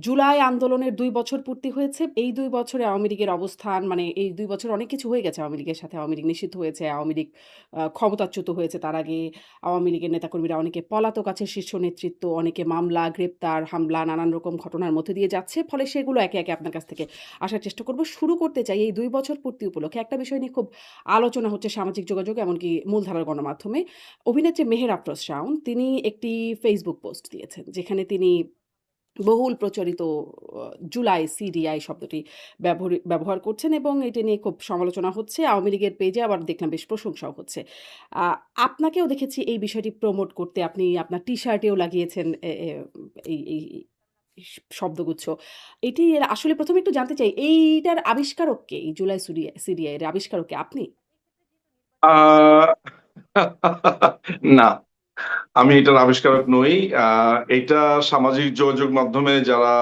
জুলাই আন্দোলনের ২ বছর পূর্তি হয়েছে। এই ২ বছরে আওয়ামী লীগের অবস্থান মানে এই ২ বছরে অনেক কিছু হয়ে গেছে আওয়ামী লীগের সাথে। আওয়ামী লীগ নিষিদ্ধ হয়েছে, আওয়ামী লীগ ক্ষমতাচ্যুত হয়েছে। তার আগে আওয়ামী লীগের নেতাকর্মীরা অনেকে পলাতক আছে, শীর্ষ নেতৃত্ব, অনেকে মামলা, গ্রেপ্তার, হামলা নানান রকম ঘটনার মধ্যে দিয়ে যাচ্ছে। ফলে সেগুলো একে, একে আপনার কাছ থেকে আসার চেষ্টা করব। শুরু করতে চাই এই ২ বছর পূর্তি উপলক্ষে একটা বিষয় নিয়ে খুব আলোচনা হচ্ছে সামাজিক যোগাযোগ এমনকি মূলধারার গণমাধ্যমে। অভিনেত্রী মেহের আফরোজ শাওন তিনি একটি ফেসবুক পোস্ট দিয়েছেন। যেখানে তিনি বহুল প্রচলিত জুলাই সিডিআই শব্দটি ব্যবহার করছেন এবং এটা নিয়ে খুব সমালোচনা হচ্ছে। আওয়ামী লীগের পেজে আবার দেখলাম বেশ প্রশংসাও হচ্ছে। আ আপনাকেও দেখেছি এই বিষয়টি প্রমোট করতে। আপনি আপনার টি-শার্টেও লাগিয়েছেন এ এ এই শব্দগুচ্ছ। এটি আসলে ১ম এ একটু জানতে চাই এইটার আবিষ্কারক কে? এই জুলাই সিডিআই এর আবিষ্কারক কে? আপনি? আহ না, আমি এটার আবিষ্কারক নই। এটা সামাজিক যোগাযোগ মাধ্যমে যারা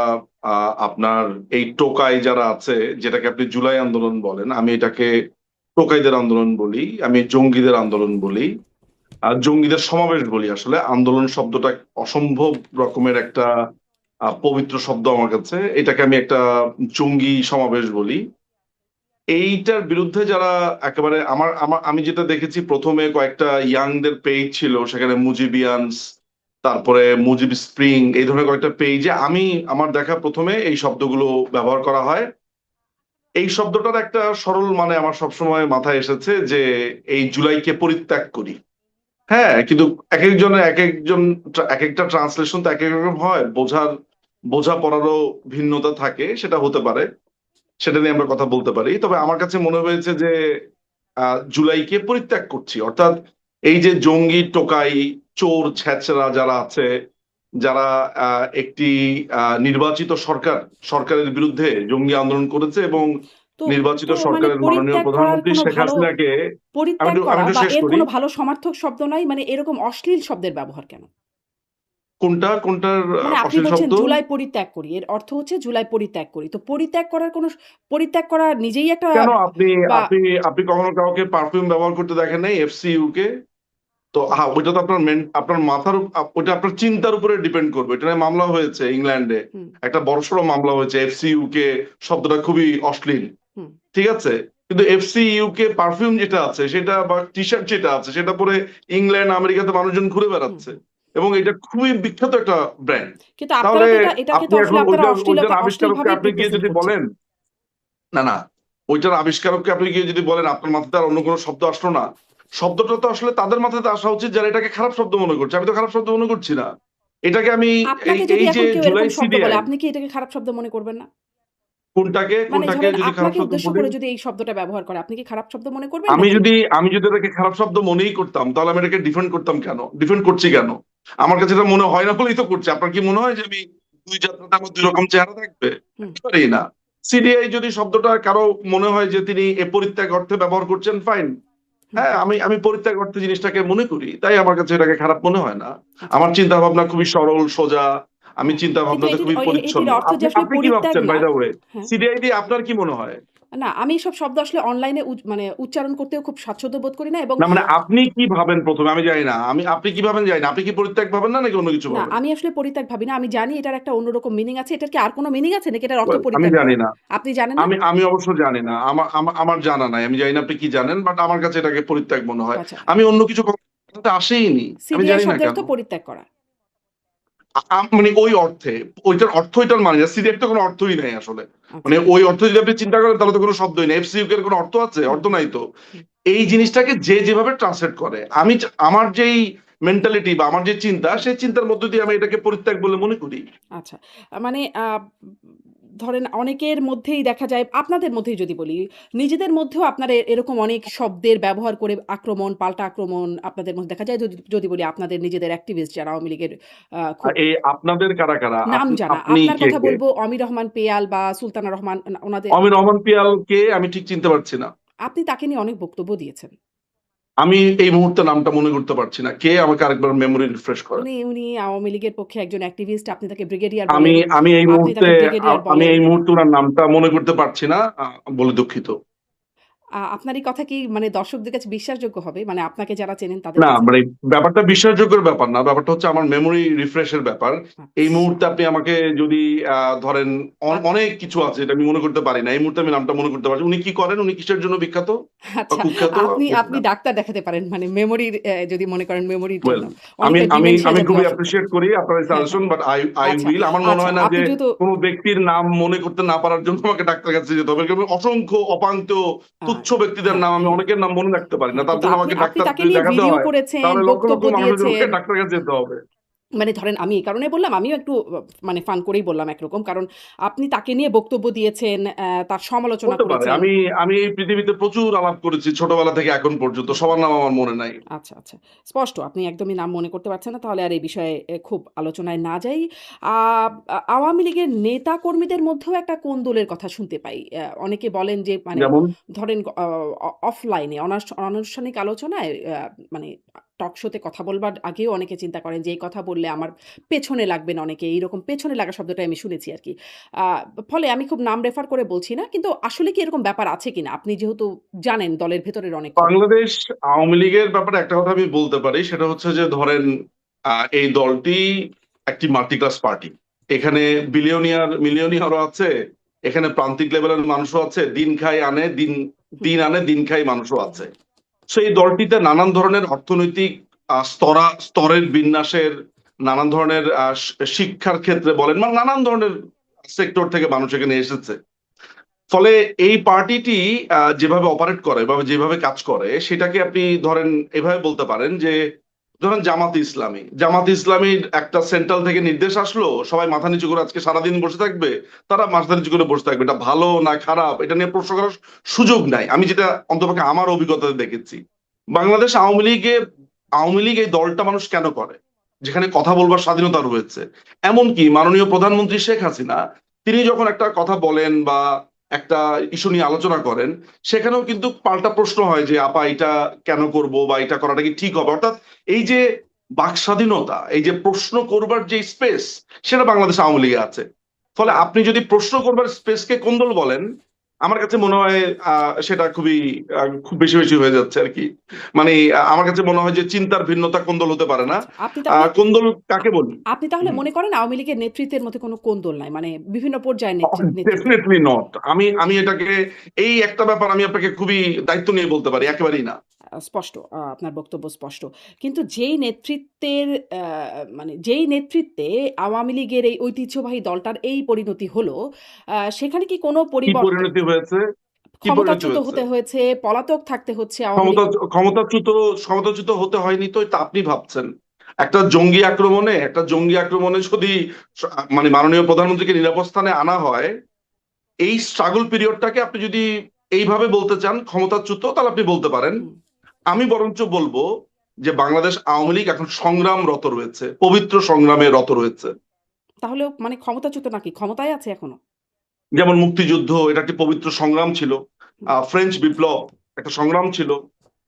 আপনার এই টোকাই যারা আছে, যেটাকে আপনি জুলাই আন্দোলন বলেন, আমি এটাকে টোকাইদের আন্দোলন বলি, আমি জঙ্গিদের আন্দোলন বলি, আর জঙ্গিদের সমাবেশ বলি। আসলে আন্দোলন শব্দটা অসম্ভব রকমের একটা পবিত্র শব্দ আমার কাছে। এটাকে আমি একটা জঙ্গি সমাবেশ বলি। এইটার বিরুদ্ধে যারা একেবারে আমি যেটা দেখেছি, প্রথমে কয়েকটা ইয়াংদের পেজ ছিল, সেখানে মুজিবিয়ানস, তারপরে মুজিব স্প্রিং, এই ধরনের কয়েকটা পেজে আমি আমার দেখা প্রথমে এই শব্দগুলো ব্যবহার করা হয়। এই শব্দটার একটা সরল মানে আমার সবসময় মাথায় এসেছে যে এই জুলাইকে পরিত্যাগ করি। হ্যাঁ, কিন্তু এক একটা ট্রান্সলেশন তো এক এক রকম হয়, বোঝা পড়ারও ভিন্নতা থাকে, সেটা হতে পারে, সেটা নিয়ে আমরা কথা বলতে পারি। তবে আমার কাছে মনে হয়েছে যে জুলাইকে পরিত্যাগ করছি, অর্থাৎ এই যে জঙ্গি টোকাই চোর ছেচরা যারা আছে, যারা একটি নির্বাচিত সরকারের বিরুদ্ধে জঙ্গি আন্দোলন করেছে এবং তো নির্বাচিত তো মানে সরকারের মাননীয় পরিত্যাগ করার প্রধানমন্ত্রী কোনো শেখ ভালো হাসিনাকে পরিত্যাগ আমি করা একটু বা শেষ এর করি। কোনো ভালো সমার্থক শব্দ নাই? মানে এরকম অশ্লীল শব্দের ব্যবহার কেন? কোনটার মানে আপনি অশ্লীল বলছেন শব্দ? জুলাই পরিত্যাগ করি। এর অর্থ হচ্ছে জুলাই পরিত্যাগ করি। তো পরিত্যাগ করার কোনো পরিত্যাগ করা নিজেই একটা কেন আপনি বা আপনি আপনি কখনো কাউকে পারফিউম ব্যবহার করতে দেখেন নাই এফসিইউ কে? তো হ্যাঁ, ওইটা তো আপনার ওইটা আপনার চিন্তার উপরে ডিপেন্ড করবে। এটা নিয়ে মামলা হয়েছে ইংল্যান্ডে, হুম, একটা বড়সড় মামলা হয়েছে। এফসিইউ কে শব্দটা খুবই অশ্লীল, হুম, ঠিক আছে? কিন্তু এফসিইউ কে পারফিউম যেটা আছে সেটা, বা টি শার্ট যেটা আছে সেটা পরে ইংল্যান্ড আমেরিকাতে মানুষজন ঘুরে হুম, বেড়াচ্ছে, হুম, এবং এটা খুবই বিখ্যাত একটা ব্র্যান্ড। কিন্তু আপনারা তাহলে তো এটাকে আপনি তো আসলে এখন আপনারা ওইটার আবিষ্কারককে অশ্লীলভাবেই আপনি গিয়ে রিপ্রেজেন্ট যদি করছেন। বলেন, না না, ওইটার আবিষ্কারককে আপনি গিয়ে যদি বলেন, আপনার মাথাতে আর অন্য কোনো শব্দ আসলো না? শব্দটা তো আসলে তাদের মাথাতে আসা উচিত যারা এটাকে খারাপ শব্দ মনে করছে। আমি তো খারাপ শব্দ মনে করছি না এটাকে। আমি এই আপনাকে যদি এই যে এখন কেউ জুলাই এরকম শব্দ বলে, সিডিআই, আপনি কি এটাকে খারাপ শব্দ মনে করবেন না? কোনটাকে মানে কোনটাকে ধরেন যদি খারাপ আপনাকে শব্দ উদ্দেশ্য বলি, করে যদি এই শব্দটা ব্যবহার করে, আপনি কি খারাপ শব্দ মনে করবেন আমি নাকি যদি আমি যদি এটাকে খারাপ শব্দ মনেই করতাম, তাহলে আমি এটাকে ডিফেন্ড করতাম কেন? ডিফেন্ড করছি কেন? আমার কাছে এটা মনে হয় না বলেই তো করছি। আপনার কি মনে হয় যে আমি দুই যাত্রাতে আমার দুই রকম চেহারা থাকবে? হুম, একেবারেই না। সিডিআই যদি শব্দটা কারো মনে হয় যে তিনি এ পরিত্যাগ অর্থে ব্যবহার করছেন, ফাইন। হুম, হ্যাঁ, আমি পরিত্যাগ অর্থে জিনিসটাকে মনে করি, তাই আমার কাছে এটাকে খারাপ মনে হয় না। আচ্ছা, আমার চিন্তা ভাবনা খুবই সরল সোজা, আমি হ্যাঁ। চিন্তা কিন্তু ভাবনাতে খুবই এটির পরিচ্ছন্ন। অর্থ যে আপনি আসলে আপনি কি পরিত্যাগ ভাবছেন, না বাই দা ওয়ে? হ্যাঁ। সিডিআই দিয়ে আপনার কি মনে হয়? না, আমি এসব শব্দ আসলে অনলাইনে মানে উচ্চারণ করতেও খুব স্বাচ্ছন্দ্য বোধ করি না এবং না মানে আপনি কি ভাবেন প্রথমে আমি জানি না। আপনি কি ভাবেন জানি না। আপনি কি পরিত্যাগ ভাবেন না নাকি অন্য কিছু না, ভাবেন? আমি আসলে পরিত্যাগ ভাবি না। আমি জানি এটার একটা অন্যরকম মিনিং আছে। এটার কি আর কোনো মিনিং আছে নাকি এটার অর্থ Well, আমি পরিত্যাগ করা? জানি না। আপনি জানেন না? আমি অবশ্য জানি না। আমার জানা নাই। আমি জানি না আপনি কি জানেন, বাট আমার কাছে এটাকে পরিত্যাগ মনে হয়। আচ্ছা। আমি অন্য কিছু কখনো আসেইনি। আমি সিডিআই জানি না শব্দের কেন। অর্থ পরিত্যাগ করা। মানে ওই অর্থে, ওইটার অর্থ এটার মানে না। সিরিয়ার তো কোনো অর্থই নাই আসলে। আচ্ছা। মানে ওই অর্থ যদি আপনি চিন্তা করেন তাহলে তো কোনো শব্দই নেই। এফসিইউ এর কোনো অর্থ আছে? হুম, অর্থ হুম, নাই তো। হুম। এই জিনিসটাকে যে যেভাবে ট্রান্সলেট করে, আমার যেই মেন্টালিটি বা আমার যে চিন্তা, সেই চিন্তার মধ্য দিয়ে আমি এটাকে পরিত্যাগ বলে মনে করি। আচ্ছা। মানে ধরেন অনেকের মধ্যেই দেখা যায় আপনাদের মধ্যেই যদি বলি, নিজেদের মধ্যেও আপনারা এরকম অনেক শব্দের ব্যবহার করে আক্রমণ, পাল্টা আক্রমণ আপনাদের মধ্যে দেখা যায়। যদি যদি বলি আপনাদের নিজেদের অ্যাক্টিভিস্ট যারা আওয়ামী লীগের খুব এই আপনাদের কারা কারা? নাম জানা। আপনি আপনার কে কথা কে? বলব অমির রহমান পেয়াল বা সুলতানা রহমান ওনাদের অমির রহমান পিয়াল কে আমি ঠিক চিনতে পারছি না। আপনি তাকে নিয়ে অনেক বক্তব্য দিয়েছেন। আমি এই মুহূর্তে নামটা মনে করতে পারছি না। কে? আমাকে আরেকবার মেমোরি রিফ্রেশ করেন। উনি আওয়ামী লীগের পক্ষে একজন অ্যাক্টিভিস্ট। আপনি তাকে ব্রিগেডিয়ার আমি বলেন। আমি এই আপনি মুহূর্তে তাকে ব্রিগেডিয়ার আমি বলেন। এই মুহূর্তে ওনার নামটা মনে করতে পারছি না, বলে দুঃখিত। আপনার এই কথা কি মানে দর্শকদের কাছে বিশ্বাসযোগ্য হবে? মানে আপনাকে যারা চেনেন তাদের না কাছে? মানে ব্যাপারটা বিশ্বাসযোগ্যের ব্যাপার না, ব্যাপারটা হচ্ছে আমার মেমোরি রিফ্রেশের ব্যাপার। এই আচ্ছা, মুহূর্তে আপনি আমাকে যদি ধরেন আত অনেক কিছু আছে যেটা আমি মনে করতে পারি না, এই মুহূর্তে আমি নামটা মনে করতে পারছি। উনি কি করেন, উনি কিসের জন্য বিখ্যাত বা আচ্ছা, কুখ্যাত আপনি বুঝি আপনি না। ডাক্তার দেখাতে পারেন। মানে মেমোরির যদি মনে করেন মেমোরির জন্য। ওয়েল, আমি অনেকের আমি ডিমেনশিয়া আমি জাতীয় খুবই অসুখ থাকে। অ্যাপ্রিসিয়েট করি আপনার এই হ্যাঁ, হ্যাঁ। সাজেশন, বাট আই আই আচ্ছা, উইল। আমার মনে আচ্ছা। হয় না আপনি যে যেহেতু কোনো ব্যক্তির নাম মনে করতে না পারার জন্য আমাকে ডাক্তার কাছে যেতে হবে, কারণ অসংখ্য অপান্ত আ তুচ্ছ ব্যক্তিদের হ্যাঁ, নাম আমি হ্যাঁ, অনেকের নাম মনে রাখতে পারি না, হ্যাঁ। তার কিন্তু জন্য আপনি আমাকে আপনি ডাক্তার তাকে যদি নিয়ে দেখাতে ভিডিও হয় করেছেন, তাহলে লক্ষ বক্তব্য লক্ষ মানুষের দিয়েছেন। ডাক্তার কাছে যেতে হবে। মানে ধরেন আমি এই কারণে বললাম, আমিও একটু মানে ফান করেই বললাম একরকম। কারণ আপনি তাকে নিয়ে বক্তব্য দিয়েছেন, তার সমালোচনা হতে পারে। করেছেন। আমি এই পৃথিবীতে প্রচুর আলাপ করেছি ছোটবেলা থেকে এখন পর্যন্ত, হুম, সবার নাম আমার মনে নাই। আচ্ছা, আচ্ছা। স্পষ্ট আপনি একদমই নাম মনে করতে পারছেন না। তাহলে আর এই বিষয়ে খুব আলোচনায় না যাই। আ আওয়ামী লীগের নেতাকর্মীদের মধ্যেও একটা কোন্দলের কথা শুনতে পাই। অনেকে বলেন যে মানে যেমন ধরেন অফলাইনে অনানুষ্ঠানিক আলোচনায় মানে টক শোতে কথা বলবার আগেও অনেকে চিন্তা করেন যে এই কথা বললে আমার পেছনে লাগবেন অনেকে। এইরকম পেছনে লাগা শব্দটাই আমি শুনেছি আরকি। আ ফলে আমি খুব নাম রেফার করে বলছি না। কিন্তু আসলে কি এরকম ব্যাপার আছে কিনা? আপনি যেহেতু জানেন দলের ভেতরের অনেক খবর। বাংলাদেশ আওয়ামী লীগের ব্যাপারে একটা কথা আমি বলতে পারি, সেটা হচ্ছে যে ধরেন এই দলটি একটি মাল্টি ক্লাস পার্টি। এখানে বিলিয়নিয়ার মিলিয়নিয়ারও আছে, এখানে প্রান্তিক লেভেলের মানুষও আছে, দিন খাই আনে দিন হুম, দিন আনে দিন খাই মানুষও আছে। সেই দলটিতে নানান ধরনের অর্থনৈতিক স্তরের বিন্যাসের, নানান ধরনের শিক্ষার ক্ষেত্রে বলেন, মানে নানান ধরনের সেক্টর থেকে মানুষ এখানে এসেছে। ফলে এই পার্টিটি যেভাবে অপারেট করে বা যেভাবে কাজ করে সেটাকে আপনি ধরেন এভাবে বলতে পারেন যে ধরেন জামাত ইসলামীর একটা সেন্ট্রাল থেকে নির্দেশ আসলো, সবাই মাথা নিচু করে আজকে সারাদিন বসে থাকবে, তারা মাথা নিচু করে বসে থাকবে। এটা ভালো না খারাপ এটা নিয়ে প্রশ্ন করার সুযোগ নাই, আমি যেটা অন্ততপক্ষে আমার অভিজ্ঞতাতে দেখেছি। বাংলাদেশ আওয়ামী লীগ এই দলটা মানুষ কেন করে, যেখানে কথা বলবার স্বাধীনতা রয়েছে। এমনকি মাননীয় প্রধানমন্ত্রী শেখ হাসিনা তিনি যখন একটা কথা বলেন বা একটা ইস্যু নিয়ে আলোচনা করেন, সেখানেও কিন্তু পাল্টা প্রশ্ন হয় যে আপা এটা কেন করব বা এটা করাটা কি ঠিক হবে। অর্থাৎ এই যে বাক স্বাধীনতা, এই যে প্রশ্ন করবার যে স্পেস, সেটা বাংলাদেশ আওয়ামী লীগে আছে। ফলে আপনি যদি প্রশ্ন করবার স্পেসকে কোন্দল বলেন, আমার কাছে মনে হয় সেটা খুব বেশি বেশি হয়ে যাচ্ছে আর কি। মানে আমার কাছে মনে হয় যে চিন্তার ভিন্নতা কোন্দল হতে পারে না। আচ্ছা। আপনি তাহলে কোন্দল আ কাকে বলি? আপনি তাহলে মনে করেন আওয়ামী লীগের নেতৃত্বের মধ্যে কোনো কোন্দল নাই। মানে বিভিন্ন পর্যায়ের নেতৃত্বে। Definitely not. আমি এটাকে এই একটা ব্যাপার আমি আপনাকে খুবই দায়িত্ব নিয়ে বলতে পারি, একেবারেই না। স্পষ্ট। আপনার বক্তব্য স্পষ্ট। কিন্তু যেই নেতৃত্বের আ মানে যেই নেতৃত্বে আওয়ামী লীগের এই ঐতিহ্যবাহী দলটার এই পরিণতি হলো, সেখানে কি কোনো কি পরিবর্তন পরিণতি হয়েছে? কি পরিণতি ক্ষমতাচ্যুত হয়েছে? হতে হয়েছে, পলাতক থাকতে হচ্ছে আওয়ামী ক্ষমতা লীগ। ক্ষমতাচ্যুত ক্ষমতাচ্যুত হতে হয়নি তো, এটা আপনি ভাবছেন। একটা জঙ্গি আক্রমণে যদি মানে মাননীয় প্রধানমন্ত্রীকে নিরাপদ স্থানে আনা হয়, এই স্ট্রাগল পিরিয়ডটাকে আপনি যদি এইভাবে বলতে চান ক্ষমতাচ্যুত, তাহলে আপনি বলতে পারেন। হুম। আমি বরঞ্চ বলবো যে বাংলাদেশ আওয়ামী লীগ এখন সংগ্রামরত রয়েছে, পবিত্র সংগ্রামে রত রয়েছে। তাহলেও মানে ক্ষমতাচ্যুত নাকি? ক্ষমতায় আছে এখনো? যেমন মুক্তিযুদ্ধ, এটা একটি পবিত্র সংগ্রাম ছিল। হুম। ফ্রেঞ্চ বিপ্লব একটা সংগ্রাম ছিল।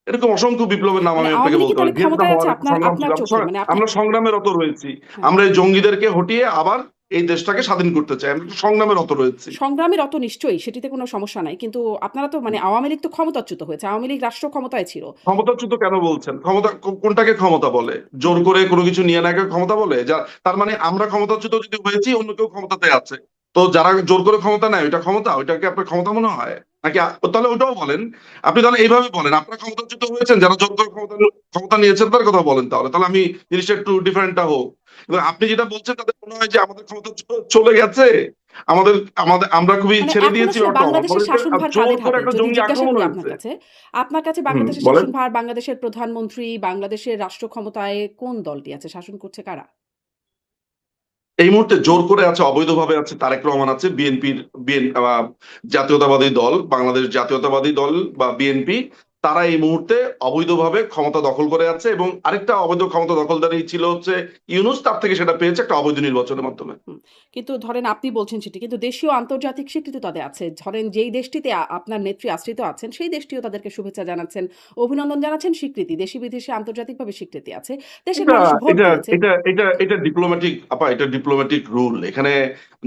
এরকম অসংখ্য বিপ্লবের নাম মানে আমি আওয়ামী আপনাকে লীগ কি বলতে পারি। তাহলে ভিয়েতনাম ক্ষমতায় আছে ওয়ার একটা আপনার সংগ্রাম ছিল। আপনার চোখে? মানে আপনি আমরা সংগ্রামে রত রয়েছি। হ্যাঁ। আমরা এই জঙ্গিদেরকে হটিয়ে আবার এই দেশটাকে স্বাধীন করতে চাই, আমরা একটা সংগ্রামে রত রয়েছি। সংগ্রামে রত নিশ্চয়ই, সেটিতে কোনো সমস্যা নাই। কিন্তু আপনারা তো মানে আওয়ামী লীগ তো ক্ষমতাচ্যুত হয়েছে। আওয়ামী লীগ রাষ্ট্র ক্ষমতায় ছিল। ক্ষমতাচ্যুত কেন বলছেন? ক্ষমতা কোনটাকে ক্ষমতা বলে? জোর করে কোনো কিছু নিয়ে নেওয়াকে ক্ষমতা বলে? তার মানে আমরা ক্ষমতাচ্যুত যদি হয়েছি, অন্য কেউ ক্ষমতাতে আছে। তো যারা জোর করে ক্ষমতা নেয় ওইটা ক্ষমতা? ওইটাকে আপনার ক্ষমতা মনে হয়? নাকি তাহলে ওটাও বলেন। আপনি তাহলে এইভাবে বলেন আপনারা ক্ষমতাচ্যুত হয়েছেন, যারা জোর করে ক্ষমতা নিয়েছেন তার কথা বলেন তাহলে। তাহলে আমি জিনিসটা একটু ডিফারেন্টটা হোক। কিন্তু আপনি যেটা বলছেন তাদের মনে হয় যে আমাদের ক্ষমতা চলে গেছে। আমাদের আমাদের আমরা খুবই মানে ছেড়ে এখন দিয়েছি আসলে ব্যাপারটা। বাংলাদেশের শাসনভার জোর কাদের করে হাতে? একটা যদি জঙ্গি জিজ্ঞাসা আক্রমণ করি আপনার হয়েছে। কাছে, আপনার কাছে বাংলাদেশের বলেন। শাসনভার, বাংলাদেশের প্রধানমন্ত্রী, বাংলাদেশের রাষ্ট্র ক্ষমতায় কোন দলটি আছে? শাসন করছে কারা? এই মুহূর্তে জোর করে আছে, অবৈধভাবে আছে তারেক রহমান আছে, জাতীয়তাবাদী দল, বাংলাদেশ জাতীয়তাবাদী দল বা বিএনপি, তারা এই মুহূর্তে অবৈধভাবে ক্ষমতা দখল করে আছে। এবং আরেকটা অবৈধ ক্ষমতা দখলদারি ছিল হচ্ছে ইউনূস, তার থেকে সেটা পেয়েছে একটা অবৈধ নির্বাচনের মাধ্যমে। হুম। কিন্তু ধরেন আপনি বলছেন সেটি। কিন্তু দেশীয় আন্তর্জাতিক স্বীকৃতি তাদের আছে। ধরেন যেই দেশটিতে আপনার নেত্রী আশ্রিত আছেন, সেই দেশটিও তাদেরকে শুভেচ্ছা জানাচ্ছেন, অভিনন্দন জানাচ্ছেন, স্বীকৃতি। দেশি বিদেশে আন্তর্জাতিকভাবে স্বীকৃতি আছে। দেশের এটা মানুষ ভোট এটা দিয়েছে। এটা এটা এটা ডিপ্লোম্যাটিক আপা, এটা ডিপ্লোম্যাটিক রুল। এখানে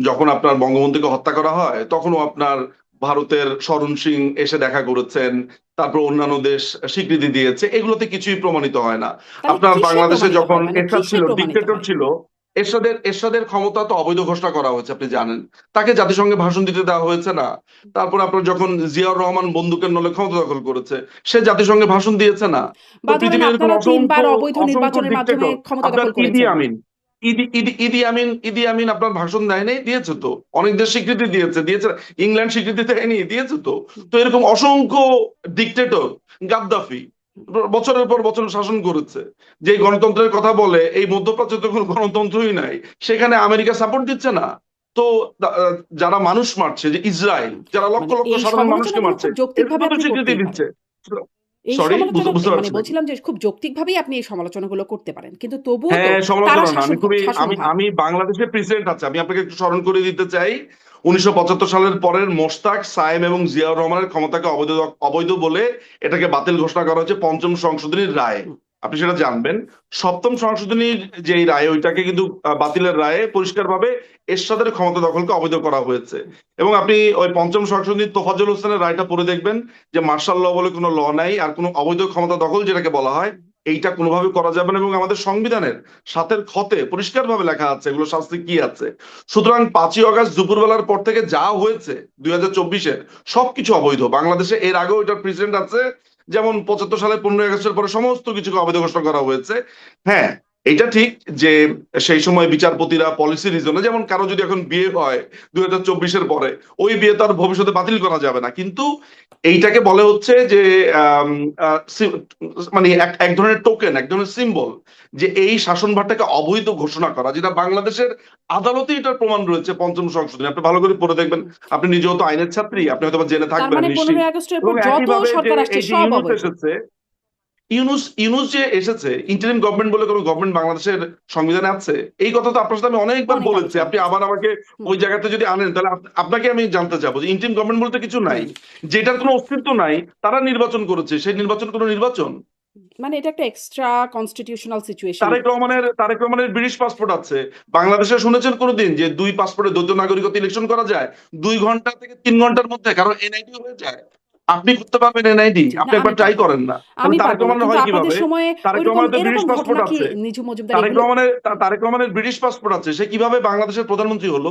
যখন আপনার বঙ্গবন্ধুকে হত্যা করা হয় তখনও আপনার ভারতের শরণ সিং এসে দেখা করেছেন, তারপর অন্যান্য দেশ স্বীকৃতি দিয়েছে, এগুলোতে কিছুই প্রমাণিত হয় না। তাহলে আপনার কিসে বাংলাদেশে প্রমাণিত যখন হয়? মানে এরশাদ কিসে ছিল, প্রমাণিত ডিক্টেটর হয়? ছিল, এরশাদের ক্ষমতা তো অবৈধ ঘোষণা করা হয়েছে, আপনি জানেন। তাকে জাতিসংঘে ভাষণ দিতে দেওয়া হয়েছে না? তারপর আপনার যখন জিয়াউর রহমান বন্দুকের নলে ক্ষমতা দখল করেছে, সে জাতিসংঘে ভাষণ দিয়েছে না? তো বা ধরেন পৃথিবীর এরকম আপনারা ৩ বার অসংখ্য অবৈধ অসংখ্য নির্বাচনের মাধ্যমে ডিক্টেটর, ক্ষমতা আপনার দখল ইদি করেছেন। আমিন, ইদি আমিন আপনার ভাষণ দেয় নাই? দিয়েছে তো। অনেক দেশ স্বীকৃতি দিয়েছে। ইংল্যান্ড স্বীকৃতি দেয়নি? দিয়েছে তো। হুম, তো এরকম অসংখ্য ডিক্টেটর, গাদ্দাফি হুম। বছরের পর বছর শাসন করেছে। যে গণতন্ত্রের কথা বলে, এই মধ্যপ্রাচ্যে তো কোনো গণতন্ত্রই নাই, সেখানে আমেরিকা সাপোর্ট দিচ্ছে না। তো যারা মানুষ মারছে, যে ইসরায়েল, যারা লক্ষ মানে লক্ষ এই সাধারণ মানুষকে সমালোচনাগুলো মারছে, খুব যৌক্তিকভাবে এদেরকে তো আপনি স্বীকৃতি করতেই পারেন। দিচ্ছে। এই সরি, সমালোচনা বুঝতে মানে পারছি নাকি? বলছিলাম যে খুব যৌক্তিকভাবেই আপনি এই সমালোচনাগুলো করতে পারেন। কিন্তু তবুও তো হ্যাঁ, তারা সমালোচনা না, শাসন শাসনে আমি হয়। আমি বাংলাদেশের প্রেসিডেন্ট আছে, আমি আপনাকে একটু স্মরণ করে দিতে চাই। 1975 সালের পরের মোশতাক, সায়েম এবং জিয়াউর রহমানের ক্ষমতাকে অবৈধ অবৈধ বলে এটাকে বাতিল ঘোষণা করা হচ্ছে পঞ্চম সংশোধনীর রায়ে। হুম, আপনি সেটা জানবেন। সপ্তম সংশোধনীর যে রায়, ওইটাকে কিন্তু বাতিলের রায়ে পরিষ্কারভাবে এরশাদের ক্ষমতা দখলকে অবৈধ করা হয়েছে। এবং আপনি ওই পঞ্চম সংশোধনীর তোফাজ্জল হোসেনের রায়টা পড়ে দেখবেন যে মার্শাল ল বলে কোনো ল নাই, আর কোনো অবৈধ ক্ষমতা দখল যেটাকে বলা হয়, হুম, এইটা কোনোভাবে করা যাবে না। এবং আমাদের সংবিধানের সাতের খতে পরিষ্কার ভাবে লেখা আছে এগুলো শাস্তি কি আছে। সুতরাং 5ই আগস্ট দুপুরবেলার পর থেকে যা হয়েছে 2024-এর, সবকিছু অবৈধ। বাংলাদেশে এর আগেও এটার প্রেসিডেন্ট আছে, যেমন 75 সালে 15ই আগস্টের পরে সমস্ত কিছুকে অবৈধ ঘোষণা করা হয়েছে। হ্যাঁ, এটা ঠিক যে সেই সময় বিচারপতিরা পলিসি রিজনে, যেমন কারো যদি এখন বিয়ে হয় 2024-এর পরে, ওই বিয়ে তার ভবিষ্যতে বাতিল করা যাবে না। কিন্তু এইটাকে বলে হচ্ছে যে আম, আহ, সি- মানে এক ধরনের টোকেন, এক ধরনের সিম্বল, যে এই শাসনভারটাকে অবৈধ ঘোষণা করা, যেটা বাংলাদেশের আদালতে এটার প্রমাণ রয়েছে পঞ্চম সংশোধনী। আপনি ভালো করে পড়ে দেখবেন। হুম, আপনি নিজেও তো আইনের ছাত্রী, হুম, আপনি হুম। হয়তো বা জেনে তার থাকবেন মানে নিশ্চিত। 15ই আগস্টের পর এবং যত একইভাবে যে সরকার আসছে এই যে সব ইউনূস অবৈধ। এসেছে, ইউনুস যে এসেছে, ইন্টারিম গভর্নমেন্ট বলে কোনো গভর্নমেন্ট বাংলাদেশের সংবিধানে আছে? এই কথা তো আপনার সাথে আমি অনেকবার অনেক বলেছি। আলোচনা আপনি হয়েছে। আবার আমাকে হুম, ওই জায়গাতে যদি আনেন, তাহলে আপনাকে আমি জানতে চাবো যে ইন্টারিম গভর্নমেন্ট বলতে কিছু নাই, হুম। যেটার কোনো অস্তিত্ব নাই। তারা নির্বাচন করেছে, সেই নির্বাচন কোনো নির্বাচন? মানে এটা একটা এক্সট্রা কনস্টিটিউশনাল সিচুয়েশন। তারেক রহমানের ব্রিটিশ পাসপোর্ট আছে। বাংলাদেশে শুনেছেন কোনোদিন যে দুই পাসপোর্টে দ্বৈত নাগরিকত্ব ইলেকশন করা যায় 2 ঘন্টা থেকে 3 ঘন্টার মধ্যে, কারণ এনআইডি হয়ে যায়? আপনি করতে পারবেন এনআইডি? জি, আপনি না আমি একবার ট্রাই পারব না। করেন না। তাহলে আমি তারেক পারব না। রহমানের কিন্তু হয় আপনাদের কিভাবে? সময়ে তারেক ঐরকম রহমানের তো এরকম ব্রিটিশ পাসপোর্ট ঘটনা কি আছে। নিঝু মজুমদার এগুলো হুম, তারেক রহমানের ব্রিটিশ পাসপোর্ট আছে, সে কিভাবে বাংলাদেশের প্রধানমন্ত্রী হলো?